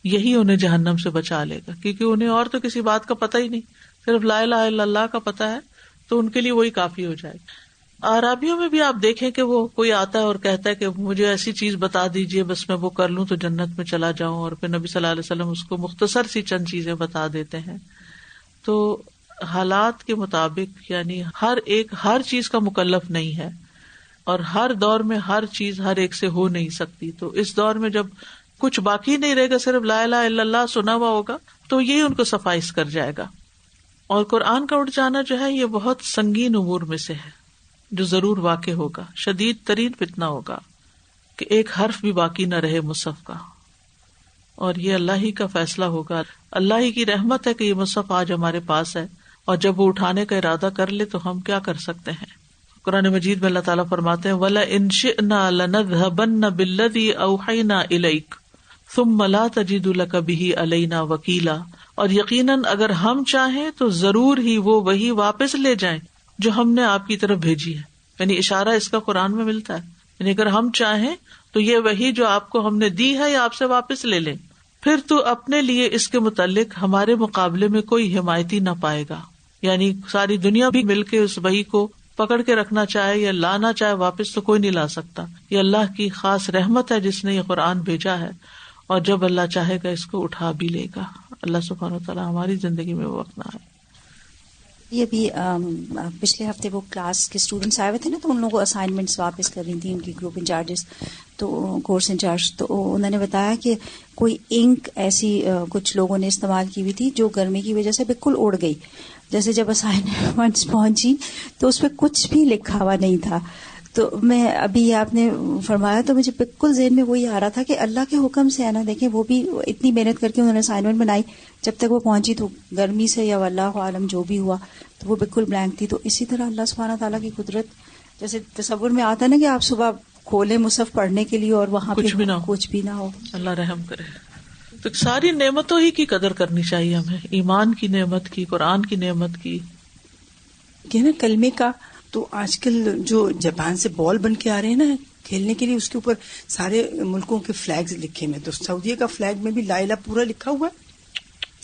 یہی انہیں جہنم سے بچا لے گا، کیونکہ انہیں اور تو کسی بات کا پتہ ہی نہیں، صرف لا الہ الا اللہ کا پتہ ہے تو ان کے لیے وہی کافی ہو جائے گا. عرابیوں میں بھی آپ دیکھیں کہ وہ کوئی آتا ہے اور کہتا ہے کہ مجھے ایسی چیز بتا دیجئے بس میں وہ کر لوں تو جنت میں چلا جاؤں، اور پھر نبی صلی اللہ علیہ وسلم اس کو مختصر سی چند چیزیں بتا دیتے ہیں. تو حالات کے مطابق یعنی ہر ایک ہر چیز کا مکلف نہیں ہے، اور ہر دور میں ہر چیز ہر ایک سے ہو نہیں سکتی. تو اس دور میں جب کچھ باقی نہیں رہے گا، صرف لا الہ الا اللہ سنا ہوا ہوگا تو یہ ان کو سفائس کر جائے گا. اور قرآن کا اٹھ جانا جو ہے یہ بہت سنگین امور میں سے ہے جو ضرور واقع ہوگا. شدید ترین فتنہ ہوگا کہ ایک حرف بھی باقی نہ رہے مصحف کا، اور یہ اللہ ہی کا فیصلہ ہوگا. اللہ ہی کی رحمت ہے کہ یہ مصحف آج ہمارے پاس ہے، اور جب وہ اٹھانے کا ارادہ کر لے تو ہم کیا کر سکتے ہیں. قرآن مجید میں اللہ تعالیٰ فرماتے ہیں وَلَئِن شِئْنَا لَنَذْهَبَنَّ بِالَّذِي أَوْحَيْنَا إِلَيْكَ ثُمَّ لَا تَجِدُ لَكَ بِهِ عَلَيْنَا وَكِيلًا، اور یقیناً اگر ہم چاہیں تو ضرور ہی وہ وہی واپس لے جائیں جو ہم نے آپ کی طرف بھیجی ہے. یعنی اشارہ اس کا قرآن میں ملتا ہے، یعنی اگر ہم چاہیں تو یہ وہی جو آپ کو ہم نے دی ہے یا آپ سے واپس لے لیں، پھر تو اپنے لیے اس کے متعلق ہمارے مقابلے میں کوئی حمایتی نہ پائے گا. یعنی ساری دنیا بھی مل کے اس وحی کو پکڑ کے رکھنا چاہے یا لانا چاہے واپس تو کوئی نہیں لا سکتا. یہ اللہ کی خاص رحمت ہے جس نے یہ قرآن بھیجا ہے، اور جب اللہ چاہے گا اس کو اٹھا بھی لے گا. اللہ سبحانہ و تعالیٰ ہماری زندگی میں وہ وقت نہ آئے. یہ بھی پچھلے ہفتے وہ کلاس کے اسٹوڈنٹس آئے ہوئے تھے نا، تو ان لوگوں کو اسائنمنٹس واپس کر رہی تھیں ان کی گروپ انچارجز، تو کورس انچارج، تو انہوں نے بتایا کہ کوئی انک ایسی کچھ لوگوں نے استعمال کی ہوئی تھی جو گرمی کی وجہ سے بالکل اڑ گئی. جیسے جب اسائنمنٹس پہنچی تو اس پہ کچھ بھی لکھا ہوا نہیں تھا. تو میں ابھی آپ نے فرمایا تو مجھے بالکل ذہن میں وہی آ رہا تھا کہ اللہ کے حکم سے ہے نا، دیکھیں وہ بھی اتنی محنت کر کے انہوں نے اسائنمنٹ بنائی، جب تک وہ پہنچی تو گرمی سے یا واللہ عالم جو بھی ہوا تو وہ بالکل بلینک تھی. تو اسی طرح اللہ سبحانہ تعالیٰ کی قدرت، جیسے تصور میں آتا ہے نا کہ آپ صبح کھولیں مصحف پڑھنے کے لیے اور وہاں کچھ بھی نہ ہو. اللہ رحم کرے. تو ساری نعمتوں ہی کی قدر کرنی چاہیے ہمیں، ایمان کی نعمت کی، قرآن کی نعمت کی، کہ نا کلمے کا. تو آج کل جو جاپان سے بال بن کے آ رہے ہیں نا کھیلنے کے لیے، اس کے اوپر سارے ملکوں کے فلیگز لکھے ہوئے، تو سعودیہ کا فلیگ میں بھی لا الہ پورا لکھا ہوا ہے،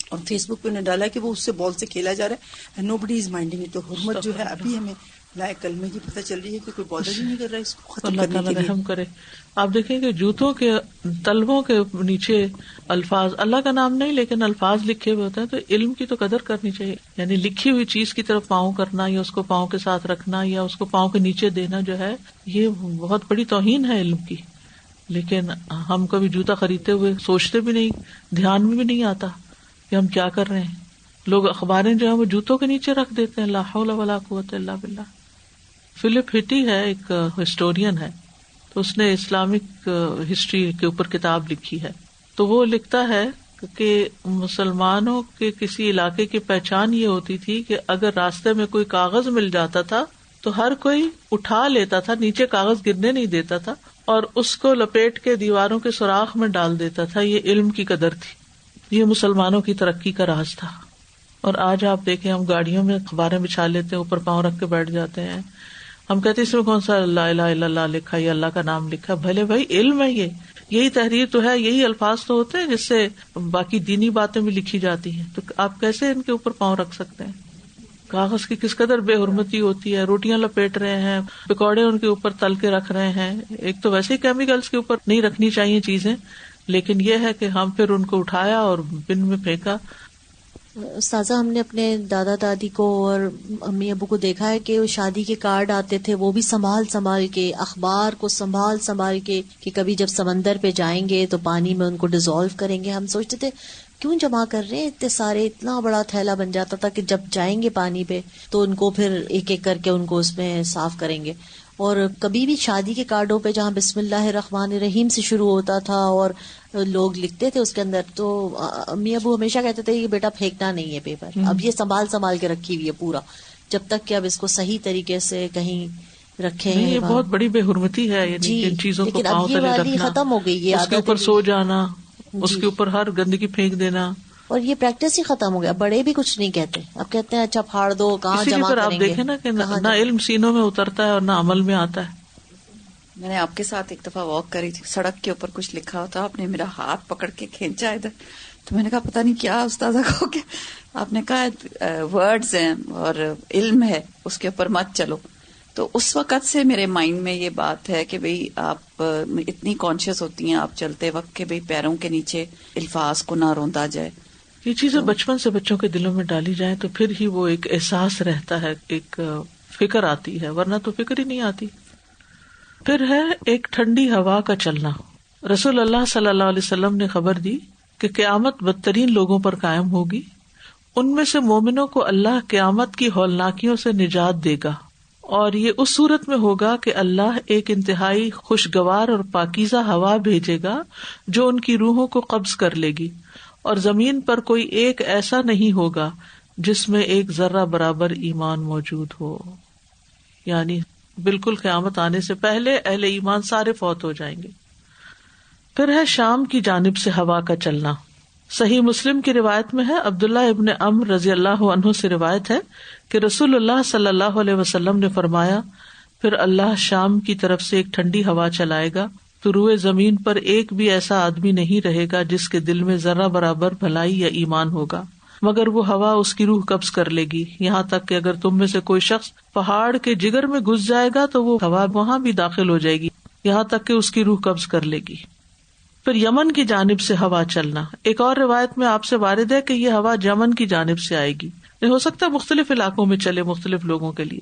اور فیس بک پہ انہوں نے ڈالا کہ وہ اس سے بال سے کھیلا جا رہا ہے، نو بڈی از مائنڈنگ اٹ. تو حرمت جو ہے ابھی ہمیں لائے کلمے کی پتہ چل رہی ہے کہ کوئی بادر ہی نہیں کر رہا ہے اس کو ختم اللہ کرنے تعالیٰ کے لیے. رحم کرے. آپ دیکھیں کہ جوتوں کے تلووں کے نیچے الفاظ اللہ کا نام نہیں لیکن الفاظ لکھے ہوئے ہوتے ہیں. تو علم کی تو قدر کرنی چاہیے، یعنی لکھی ہوئی چیز کی طرف پاؤں کرنا یا اس کو پاؤں کے ساتھ رکھنا یا اس کو پاؤں کے نیچے دینا جو ہے یہ بہت بڑی توہین ہے علم کی. لیکن ہم کبھی جوتا خریدتے ہوئے سوچتے بھی نہیں، دھیان میں بھی نہیں آتا کہ ہم کیا کر رہے ہیں. لوگ اخباریں جو ہیں وہ جوتوں کے نیچے رکھ دیتے ہیں. لا حول ولا قوت الا باللہ. فلپ ہٹی ہے، ایک ہسٹورین ہے، تو اس نے اسلامک ہسٹری کے اوپر کتاب لکھی ہے. تو وہ لکھتا ہے کہ مسلمانوں کے کسی علاقے کی پہچان یہ ہوتی تھی کہ اگر راستے میں کوئی کاغذ مل جاتا تھا تو ہر کوئی اٹھا لیتا تھا، نیچے کاغذ گرنے نہیں دیتا تھا اور اس کو لپیٹ کے دیواروں کے سوراخ میں ڈال دیتا تھا. یہ علم کی قدر تھی، یہ مسلمانوں کی ترقی کا راز تھا. اور آج آپ دیکھیں ہم گاڑیوں میں اخباریں بچھا لیتے ہیں، اوپر پاؤں رکھ کے بیٹھ جاتے ہیں. ہم کہتے ہیں اس میں کون سا لا الہ الا اللہ لکھا ہے یا اللہ کا نام لکھا ہے. بھلے بھائی علم ہے، یہی تحریر تو ہے، یہی الفاظ تو ہوتے ہیں جس سے باقی دینی باتیں بھی لکھی جاتی ہیں. تو آپ کیسے ان کے اوپر پاؤں رکھ سکتے ہیں؟ کاغذ کی کس قدر بے حرمتی ہوتی ہے. روٹیاں لپیٹ رہے ہیں، پکوڑے ان کے اوپر تل کے رکھ رہے ہیں. ایک تو ویسے ہی کیمیکلز کے اوپر نہیں رکھنی چاہیے چیزیں، لیکن یہ ہے کہ ہم پھر ان کو اٹھایا اور بن میں پھینکا. استاذہ ہم نے اپنے دادا دادی کو اور امی ابو کو دیکھا ہے کہ شادی کے کارڈ آتے تھے، وہ بھی سنبھال کے، اخبار کو سنبھال کے کہ کبھی جب سمندر پہ جائیں گے تو پانی میں ان کو ڈیزالو کریں گے. ہم سوچتے تھے کیوں جمع کر رہے ہیں اتنے سارے، اتنا بڑا تھیلا بن جاتا تھا کہ جب جائیں گے پانی پہ تو ان کو پھر ایک ایک کر کے ان کو اس میں صاف کریں گے. اور کبھی بھی شادی کے کارڈوں پہ جہاں بسم اللہ الرحمن الرحیم سے شروع ہوتا تھا اور لوگ لکھتے تھے اس کے اندر، تو امی ابو ہمیشہ کہتے تھے کہ بیٹا پھینکنا نہیں ہے پیپر، اب یہ سنبھال کے رکھی ہوئی ہے پورا، جب تک کہ اب اس کو صحیح طریقے سے کہیں رکھے ہیں. یہ بہت بڑی بے حرمتی ہے، یعنی ان چیزوں کو پاؤں تلے رکھنا، ختم ہو گئی، یہ اس کے اوپر سو جانا، اس کے اوپر ہر گندگی پھینک دینا، اور یہ پریکٹس ہی ختم ہو گیا. بڑے بھی کچھ نہیں کہتے، اب کہتے ہیں اچھا پھاڑ دو، کہاں جمع کریں گے. آپ دیکھیں نا کہ نہ علم سینوں میں اترتا ہے اور نہ عمل میں آتا ہے. میں نے آپ کے ساتھ ایک دفعہ واک کری تھی، سڑک کے اوپر کچھ لکھا ہوتا، آپ نے میرا ہاتھ پکڑ کے کھینچا ادھر، تو میں نے کہا پتہ نہیں کیا استاذہ کو، کہ آپ نے کہا ورڈز ہیں اور علم ہے، اس کے اوپر مت چلو. تو اس وقت سے میرے مائنڈ میں یہ بات ہے کہ بھئی آپ اتنی کانشیس ہوتی ہیں آپ چلتے وقت کہ بھئی پیروں کے نیچے الفاظ کو نہ روندا جائے. یہ چیزیں بچپن سے بچوں کے دلوں میں ڈالی جائیں تو پھر ہی وہ ایک احساس رہتا ہے، ایک فکر آتی ہے، ورنہ تو فکر ہی نہیں آتی. پھر ہے ایک ٹھنڈی ہوا کا چلنا. رسول اللہ صلی اللہ علیہ وسلم نے خبر دی کہ قیامت بدترین لوگوں پر قائم ہوگی، ان میں سے مومنوں کو اللہ قیامت کی ہولناکیوں سے نجات دے گا، اور یہ اس صورت میں ہوگا کہ اللہ ایک انتہائی خوشگوار اور پاکیزہ ہوا بھیجے گا جو ان کی روحوں کو قبض کر لے گی، اور زمین پر کوئی ایک ایسا نہیں ہوگا جس میں ایک ذرہ برابر ایمان موجود ہو. یعنی بالکل قیامت آنے سے پہلے اہل ایمان سارے فوت ہو جائیں گے. پھر ہے شام کی جانب سے ہوا کا چلنا. صحیح مسلم کی روایت میں ہے، عبداللہ ابن عمرو رضی اللہ عنہ سے روایت ہے کہ رسول اللہ صلی اللہ علیہ وسلم نے فرمایا، پھر اللہ شام کی طرف سے ایک ٹھنڈی ہوا چلائے گا تو روئے زمین پر ایک بھی ایسا آدمی نہیں رہے گا جس کے دل میں ذرہ برابر بھلائی یا ایمان ہوگا، مگر وہ ہوا اس کی روح قبض کر لے گی، یہاں تک کہ اگر تم میں سے کوئی شخص پہاڑ کے جگر میں گھس جائے گا تو وہ ہوا وہاں بھی داخل ہو جائے گی، یہاں تک کہ اس کی روح قبض کر لے گی. پھر یمن کی جانب سے ہوا چلنا. ایک اور روایت میں آپ سے وارد ہے کہ یہ ہوا یمن کی جانب سے آئے گی. ہو سکتا ہے مختلف علاقوں میں چلے مختلف لوگوں کے لیے.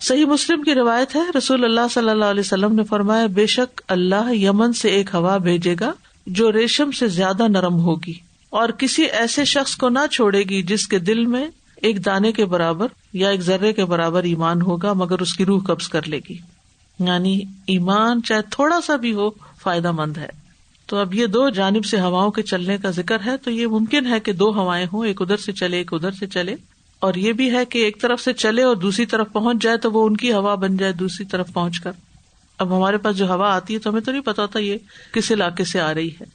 صحیح مسلم کی روایت ہے, رسول اللہ صلی اللہ علیہ وسلم نے فرمایا, بے شک اللہ یمن سے ایک ہوا بھیجے گا جو ریشم سے زیادہ نرم ہوگی, اور کسی ایسے شخص کو نہ چھوڑے گی جس کے دل میں ایک دانے کے برابر یا ایک ذرے کے برابر ایمان ہوگا مگر اس کی روح قبض کر لے گی. یعنی ایمان چاہے تھوڑا سا بھی ہو فائدہ مند ہے. تو اب یہ دو جانب سے ہواؤں کے چلنے کا ذکر ہے, تو یہ ممکن ہے کہ دو ہوائیں ہوں, ایک ادھر سے چلے ایک ادھر سے چلے, اور یہ بھی ہے کہ ایک طرف سے چلے اور دوسری طرف پہنچ جائے تو وہ ان کی ہوا بن جائے دوسری طرف پہنچ کر. اب ہمارے پاس جو ہوا آتی ہے تو ہمیں تو نہیں پتا ہوتا یہ کس علاقے سے آ رہی ہے.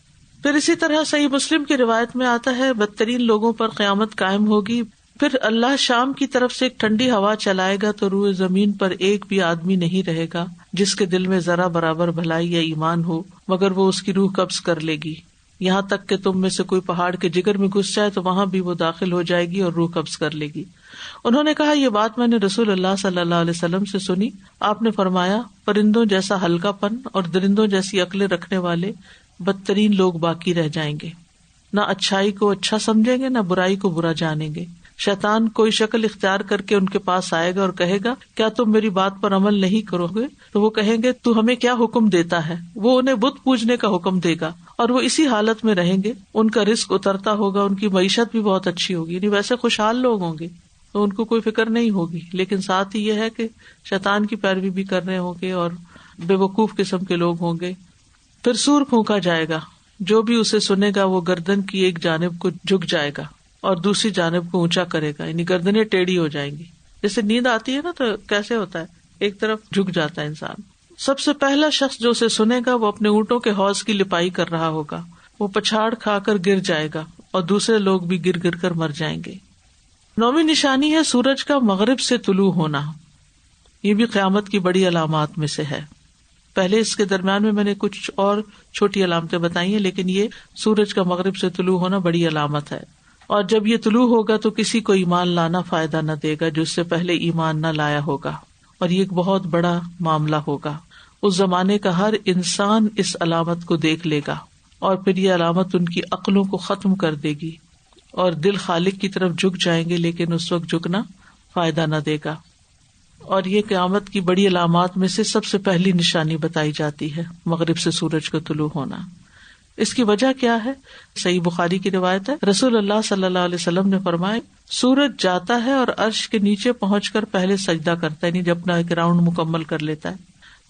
پھر اسی طرح صحیح مسلم کی روایت میں آتا ہے, بدترین لوگوں پر قیامت قائم ہوگی, پھر اللہ شام کی طرف سے ایک ٹھنڈی ہوا چلائے گا تو روئے زمین پر ایک بھی آدمی نہیں رہے گا جس کے دل میں ذرا برابر بھلائی یا ایمان ہو مگر وہ اس کی روح قبض کر لے گی. یہاں تک کہ تم میں سے کوئی پہاڑ کے جگر میں گھس جائے تو وہاں بھی وہ داخل ہو جائے گی اور روح قبض کر لے گی. انہوں نے کہا, یہ بات میں نے رسول اللہ صلی اللہ علیہ وسلم سے سنی. آپ نے فرمایا, پرندوں جیسا ہلکا پن اور درندوں جیسی عقلیں رکھنے والے بدترین لوگ باقی رہ جائیں گے. نہ اچھائی کو اچھا سمجھیں گے نہ برائی کو برا جانیں گے. شیطان کوئی شکل اختیار کر کے ان کے پاس آئے گا اور کہے گا, کیا تم میری بات پر عمل نہیں کرو گے؟ تو وہ کہیں گے, تو ہمیں کیا حکم دیتا ہے؟ وہ انہیں بت پوجنے کا حکم دے گا اور وہ اسی حالت میں رہیں گے. ان کا رزق اترتا ہوگا, ان کی معیشت بھی بہت اچھی ہوگی, یعنی ویسے خوشحال لوگ ہوں گے تو ان کو کوئی فکر نہیں ہوگی. لیکن ساتھ ہی یہ ہے کہ شیطان کی پیروی بھی کر رہے ہوں گے اور بے وقوف قسم کے لوگ ہوں گے. پھر سور پھونکا جائے گا, جو بھی اسے سنے گا وہ گردن کی ایک جانب کو جھک جائے گا اور دوسری جانب کو اونچا کرے گا, یعنی گردنیں ٹیڑھی ہو جائیں گی. جیسے نیند آتی ہے نا تو کیسے ہوتا ہے, ایک طرف جھک جاتا ہے انسان. سب سے پہلا شخص جو اسے سنے گا وہ اپنے اونٹوں کے حوض کی لپائی کر رہا ہوگا, وہ پچھاڑ کھا کر گر جائے گا اور دوسرے لوگ بھی گر گر کر مر جائیں گے. 9ویں نشانی ہے سورج کا مغرب سے طلوع ہونا. یہ بھی قیامت کی بڑی علامات میں سے ہے. پہلے اس کے درمیان میں نے کچھ اور چھوٹی علامتیں بتائی ہیں, لیکن یہ سورج کا مغرب سے طلوع ہونا بڑی علامت ہے. اور جب یہ طلوع ہوگا تو کسی کو ایمان لانا فائدہ نہ دے گا جو اس سے پہلے ایمان نہ لایا ہوگا, اور یہ ایک بہت بڑا معاملہ ہوگا. اس زمانے کا ہر انسان اس علامت کو دیکھ لے گا اور پھر یہ علامت ان کی عقلوں کو ختم کر دے گی اور دل خالق کی طرف جھک جائیں گے, لیکن اس وقت جھکنا فائدہ نہ دے گا. اور یہ قیامت کی بڑی علامات میں سے سب سے پہلی نشانی بتائی جاتی ہے, مغرب سے سورج کا طلوع ہونا. اس کی وجہ کیا ہے؟ صحیح بخاری کی روایت ہے, رسول اللہ صلی اللہ علیہ وسلم نے فرمایا, سورج جاتا ہے اور عرش کے نیچے پہنچ کر پہلے سجدہ کرتا ہے, یعنی جب اپنا ایک راؤنڈ مکمل کر لیتا ہے,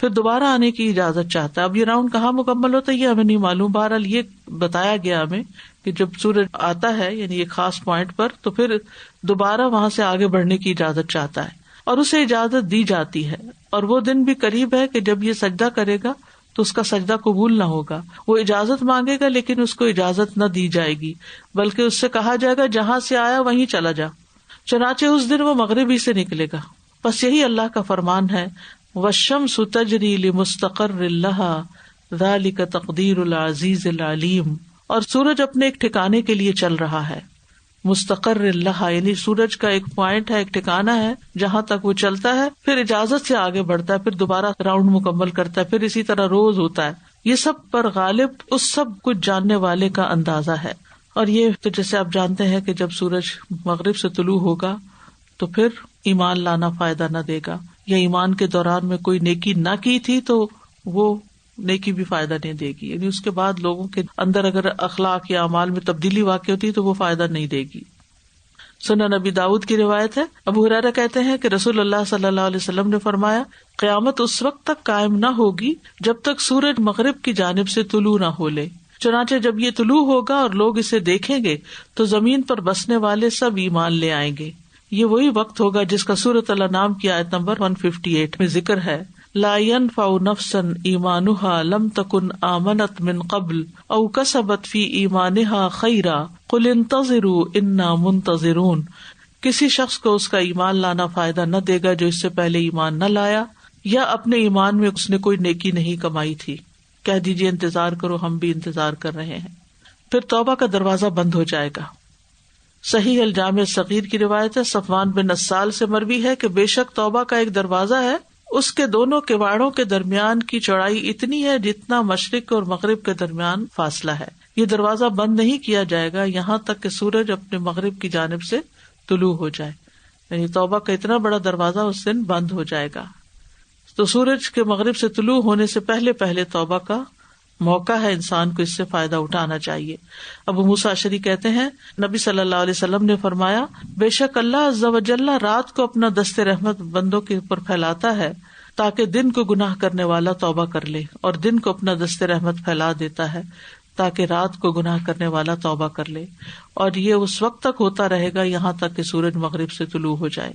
پھر دوبارہ آنے کی اجازت چاہتا ہے. اب یہ راؤنڈ کہاں مکمل ہوتا ہے یہ ہمیں نہیں معلوم, بہرحال یہ بتایا گیا ہمیں کہ جب سورج آتا ہے یعنی ایک خاص پوائنٹ پر تو پھر دوبارہ وہاں سے آگے بڑھنے کی اجازت چاہتا ہے, اور اسے اجازت دی جاتی ہے. اور وہ دن بھی قریب ہے کہ جب یہ سجدہ کرے گا تو اس کا سجدہ قبول نہ ہوگا. وہ اجازت مانگے گا لیکن اس کو اجازت نہ دی جائے گی, بلکہ اس سے کہا جائے گا جہاں سے آیا وہیں چلا جا. چنانچہ اس دن وہ مغرب ہی سے نکلے گا. بس یہی اللہ کا فرمان ہے, وَالشَّمْسُ تَجْرِي لِمُسْتَقَرٍّ لَهَا ذَلِكَ تَقْدِيرُ الْعَزِيزِ الْعَلِيمِ. اور سورج اپنے ایک ٹھکانے کے لیے چل رہا ہے. مستقر اللہ یعنی سورج کا ایک پوائنٹ ہے, ایک ٹھکانا ہے جہاں تک وہ چلتا ہے, پھر اجازت سے آگے بڑھتا ہے, پھر دوبارہ راؤنڈ مکمل کرتا ہے, پھر اسی طرح روز ہوتا ہے. یہ سب پر غالب اس سب کچھ جاننے والے کا اندازہ ہے. اور یہ تو جیسے آپ جانتے ہیں کہ جب سورج مغرب سے طلوع ہوگا تو پھر ایمان لانا فائدہ نہ دے گا, یا ایمان کے دوران میں کوئی نیکی نہ کی تھی تو وہ نیکی بھی فائدہ نہیں دے گی, یعنی اس کے بعد لوگوں کے اندر اگر اخلاق یا اعمال میں تبدیلی واقع ہوتی تو وہ فائدہ نہیں دے گی. سنن نبی داؤد کی روایت ہے, ابو ہریرہ کہتے ہیں کہ رسول اللہ صلی اللہ علیہ وسلم نے فرمایا, قیامت اس وقت تک قائم نہ ہوگی جب تک سورج مغرب کی جانب سے طلوع نہ ہو لے. چنانچہ جب یہ طلوع ہوگا اور لوگ اسے دیکھیں گے تو زمین پر بسنے والے سب ایمان لے آئیں گے. یہ وہی وقت ہوگا جس کا سورۃ الانعام کی آیت نمبر 158 میں ذکر ہے, لا ينفع نفسا ایمانها لم تکن آمنت من قبل او کسبت فی ایمانها خیرا قل انتظروا انا منتظرون. کسی شخص کو اس کا ایمان لانا فائدہ نہ دے گا جو اس سے پہلے ایمان نہ لایا یا اپنے ایمان میں اس نے کوئی نیکی نہیں کمائی تھی. کہہ دیجیے انتظار کرو, ہم بھی انتظار کر رہے ہیں. پھر توبہ کا دروازہ بند ہو جائے گا. صحیح الجامع الصغیر کی روایت ہے, صفوان بن نسال سے مروی ہے کہ بے شک توبہ کا ایک دروازہ ہے اس کے دونوں کواڑوں کے درمیان کی چوڑائی اتنی ہے جتنا مشرق اور مغرب کے درمیان فاصلہ ہے. یہ دروازہ بند نہیں کیا جائے گا یہاں تک کہ سورج اپنے مغرب کی جانب سے طلوع ہو جائے. یعنی توبہ کا اتنا بڑا دروازہ اس دن بند ہو جائے گا. تو سورج کے مغرب سے طلوع ہونے سے پہلے پہلے توبہ کا موقع ہے, انسان کو اس سے فائدہ اٹھانا چاہیے. ابو موسیٰ اشعری کہتے ہیں نبی صلی اللہ علیہ وسلم نے فرمایا, بے شک اللہ عز و جل رات کو اپنا دست رحمت بندوں کے اوپر پھیلاتا ہے تاکہ دن کو گناہ کرنے والا توبہ کر لے, اور دن کو اپنا دست رحمت پھیلا دیتا ہے تاکہ رات کو گناہ کرنے والا توبہ کر لے, اور یہ اس وقت تک ہوتا رہے گا یہاں تک کہ سورج مغرب سے طلوع ہو جائے,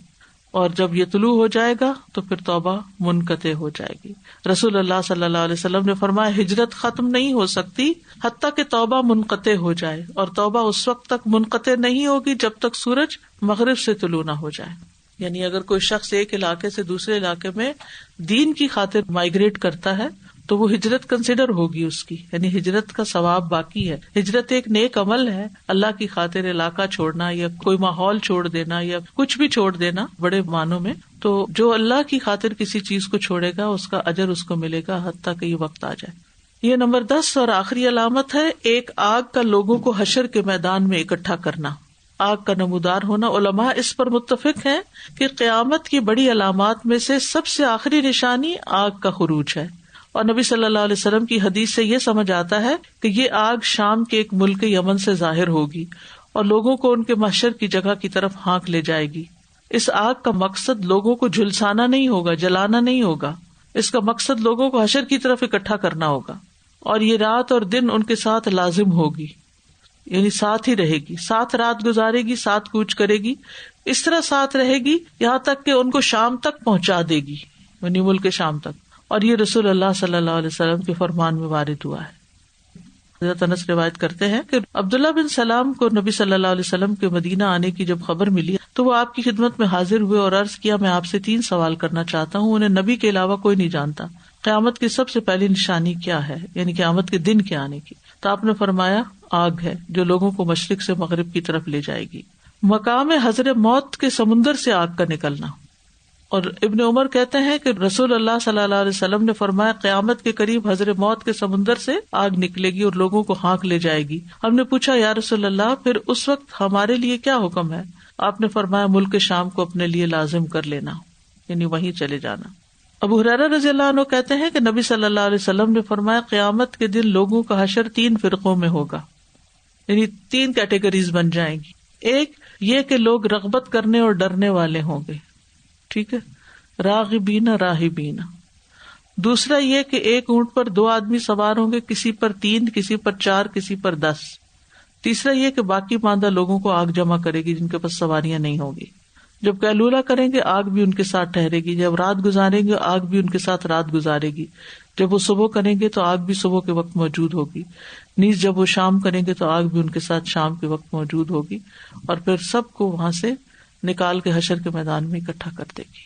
اور جب یہ طلوع ہو جائے گا تو پھر توبہ منقطع ہو جائے گی. رسول اللہ صلی اللہ علیہ وسلم نے فرمایا ہجرت ختم نہیں ہو سکتی حتیٰ کہ توبہ منقطع ہو جائے, اور توبہ اس وقت تک منقطع نہیں ہوگی جب تک سورج مغرب سے طلوع نہ ہو جائے. یعنی اگر کوئی شخص ایک علاقے سے دوسرے علاقے میں دین کی خاطر مائگریٹ کرتا ہے تو وہ ہجرت کنسیڈر ہوگی اس کی, یعنی ہجرت کا ثواب باقی ہے. ہجرت ایک نیک عمل ہے, اللہ کی خاطر علاقہ چھوڑنا یا کوئی ماحول چھوڑ دینا یا کچھ بھی چھوڑ دینا بڑے معنوں میں. تو جو اللہ کی خاطر کسی چیز کو چھوڑے گا اس کا اجر اس کو ملے گا حتیٰ کہ یہ وقت آ جائے. یہ نمبر 10 اور آخری علامت ہے ایک آگ کا لوگوں کو حشر کے میدان میں اکٹھا کرنا, آگ کا نمودار ہونا. علماء اس پر متفق ہیں کہ قیامت کی بڑی علامات میں سے سب سے آخری نشانی آگ کا خروج ہے, اور نبی صلی اللہ علیہ وسلم کی حدیث سے یہ سمجھ آتا ہے کہ یہ آگ شام کے ایک ملک یمن سے ظاہر ہوگی اور لوگوں کو ان کے محشر کی جگہ کی طرف ہانک لے جائے گی. اس آگ کا مقصد لوگوں کو جھلسانا نہیں ہوگا, جلانا نہیں ہوگا, اس کا مقصد لوگوں کو حشر کی طرف اکٹھا کرنا ہوگا, اور یہ رات اور دن ان کے ساتھ لازم ہوگی, یعنی ساتھ ہی رہے گی, ساتھ رات گزارے گی, ساتھ کوچ کرے گی, اس طرح ساتھ رہے گی یہاں تک کہ ان کو شام تک پہنچا دے گی, یعنی ملک شام تک. اور یہ رسول اللہ صلی اللہ علیہ وسلم کے فرمان میں وارد ہوا ہے. حضرت انس روایت کرتے ہیں کہ عبداللہ بن سلام کو نبی صلی اللہ علیہ وسلم کے مدینہ آنے کی جب خبر ملی تو وہ آپ کی خدمت میں حاضر ہوئے اور عرض کیا میں آپ سے 3 سوال کرنا چاہتا ہوں, انہیں نبی کے علاوہ کوئی نہیں جانتا. قیامت کی سب سے پہلی نشانی کیا ہے, یعنی قیامت کے دن کے آنے کی. تو آپ نے فرمایا آگ ہے جو لوگوں کو مشرق سے مغرب کی طرف لے جائے گی. مقام حضر موت کے سمندر سے آگ کا نکلنا. اور ابن عمر کہتے ہیں کہ رسول اللہ صلی اللہ علیہ وسلم نے فرمایا قیامت کے قریب حضر موت کے سمندر سے آگ نکلے گی اور لوگوں کو ہانک لے جائے گی. ہم نے پوچھا یا رسول اللہ پھر اس وقت ہمارے لیے کیا حکم ہے؟ آپ نے فرمایا ملک شام کو اپنے لیے لازم کر لینا, یعنی وہیں چلے جانا. ابو ہریرہ رضی اللہ عنہ کہتے ہیں کہ نبی صلی اللہ علیہ وسلم نے فرمایا قیامت کے دن لوگوں کا حشر 3 فرقوں میں ہوگا, یعنی 3 کیٹیگریز بن جائیں گی. ایک یہ کہ لوگ رغبت کرنے اور ڈرنے والے ہوں گے, ٹھیک ہے, راغبین راہبین. دوسرا یہ کہ ایک اونٹ پر 2 آدمی سوار ہوں گے, کسی پر 3, کسی پر 4, کسی پر 10. تیسرا یہ کہ باقی ماندہ لوگوں کو آگ جمع کرے گی جن کے پاس سواریاں نہیں ہوں گی. جب قیلولہ کریں گے آگ بھی ان کے ساتھ ٹھہرے گی, جب رات گزاریں گے آگ بھی ان کے ساتھ رات گزارے گی, جب وہ صبح کریں گے تو آگ بھی صبح کے وقت موجود ہوگی, نیز جب وہ شام کریں گے تو آگ بھی ان کے ساتھ شام کے وقت موجود ہوگی, اور پھر سب کو وہاں سے نکال کے حشر کے میدان میں اکٹھا کر دے گی.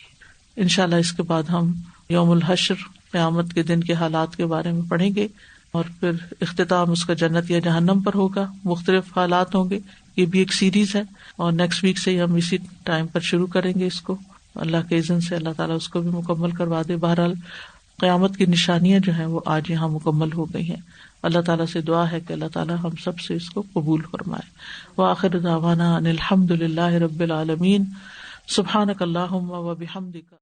انشاءاللہ اس کے بعد ہم یوم الحشر قیامت کے دن کے حالات کے بارے میں پڑھیں گے, اور پھر اختتام اس کا جنت یا جہنم پر ہوگا. مختلف حالات ہوں گے, یہ بھی ایک سیریز ہے, اور نیکسٹ ویک سے ہم اسی ٹائم پر شروع کریں گے اس کو. اللہ کے اذن سے اللہ تعالیٰ اس کو بھی مکمل کروا دے. بہرحال قیامت کی نشانیاں جو ہیں وہ آج یہاں مکمل ہو گئی ہیں. اللہ تعالیٰ سے دعا ہے کہ اللہ تعالیٰ ہم سب سے اس کو قبول فرمائے. وآخر دعوانا ان الحمد للہ رب العالمین. سبحانک اللہم و بحمدک.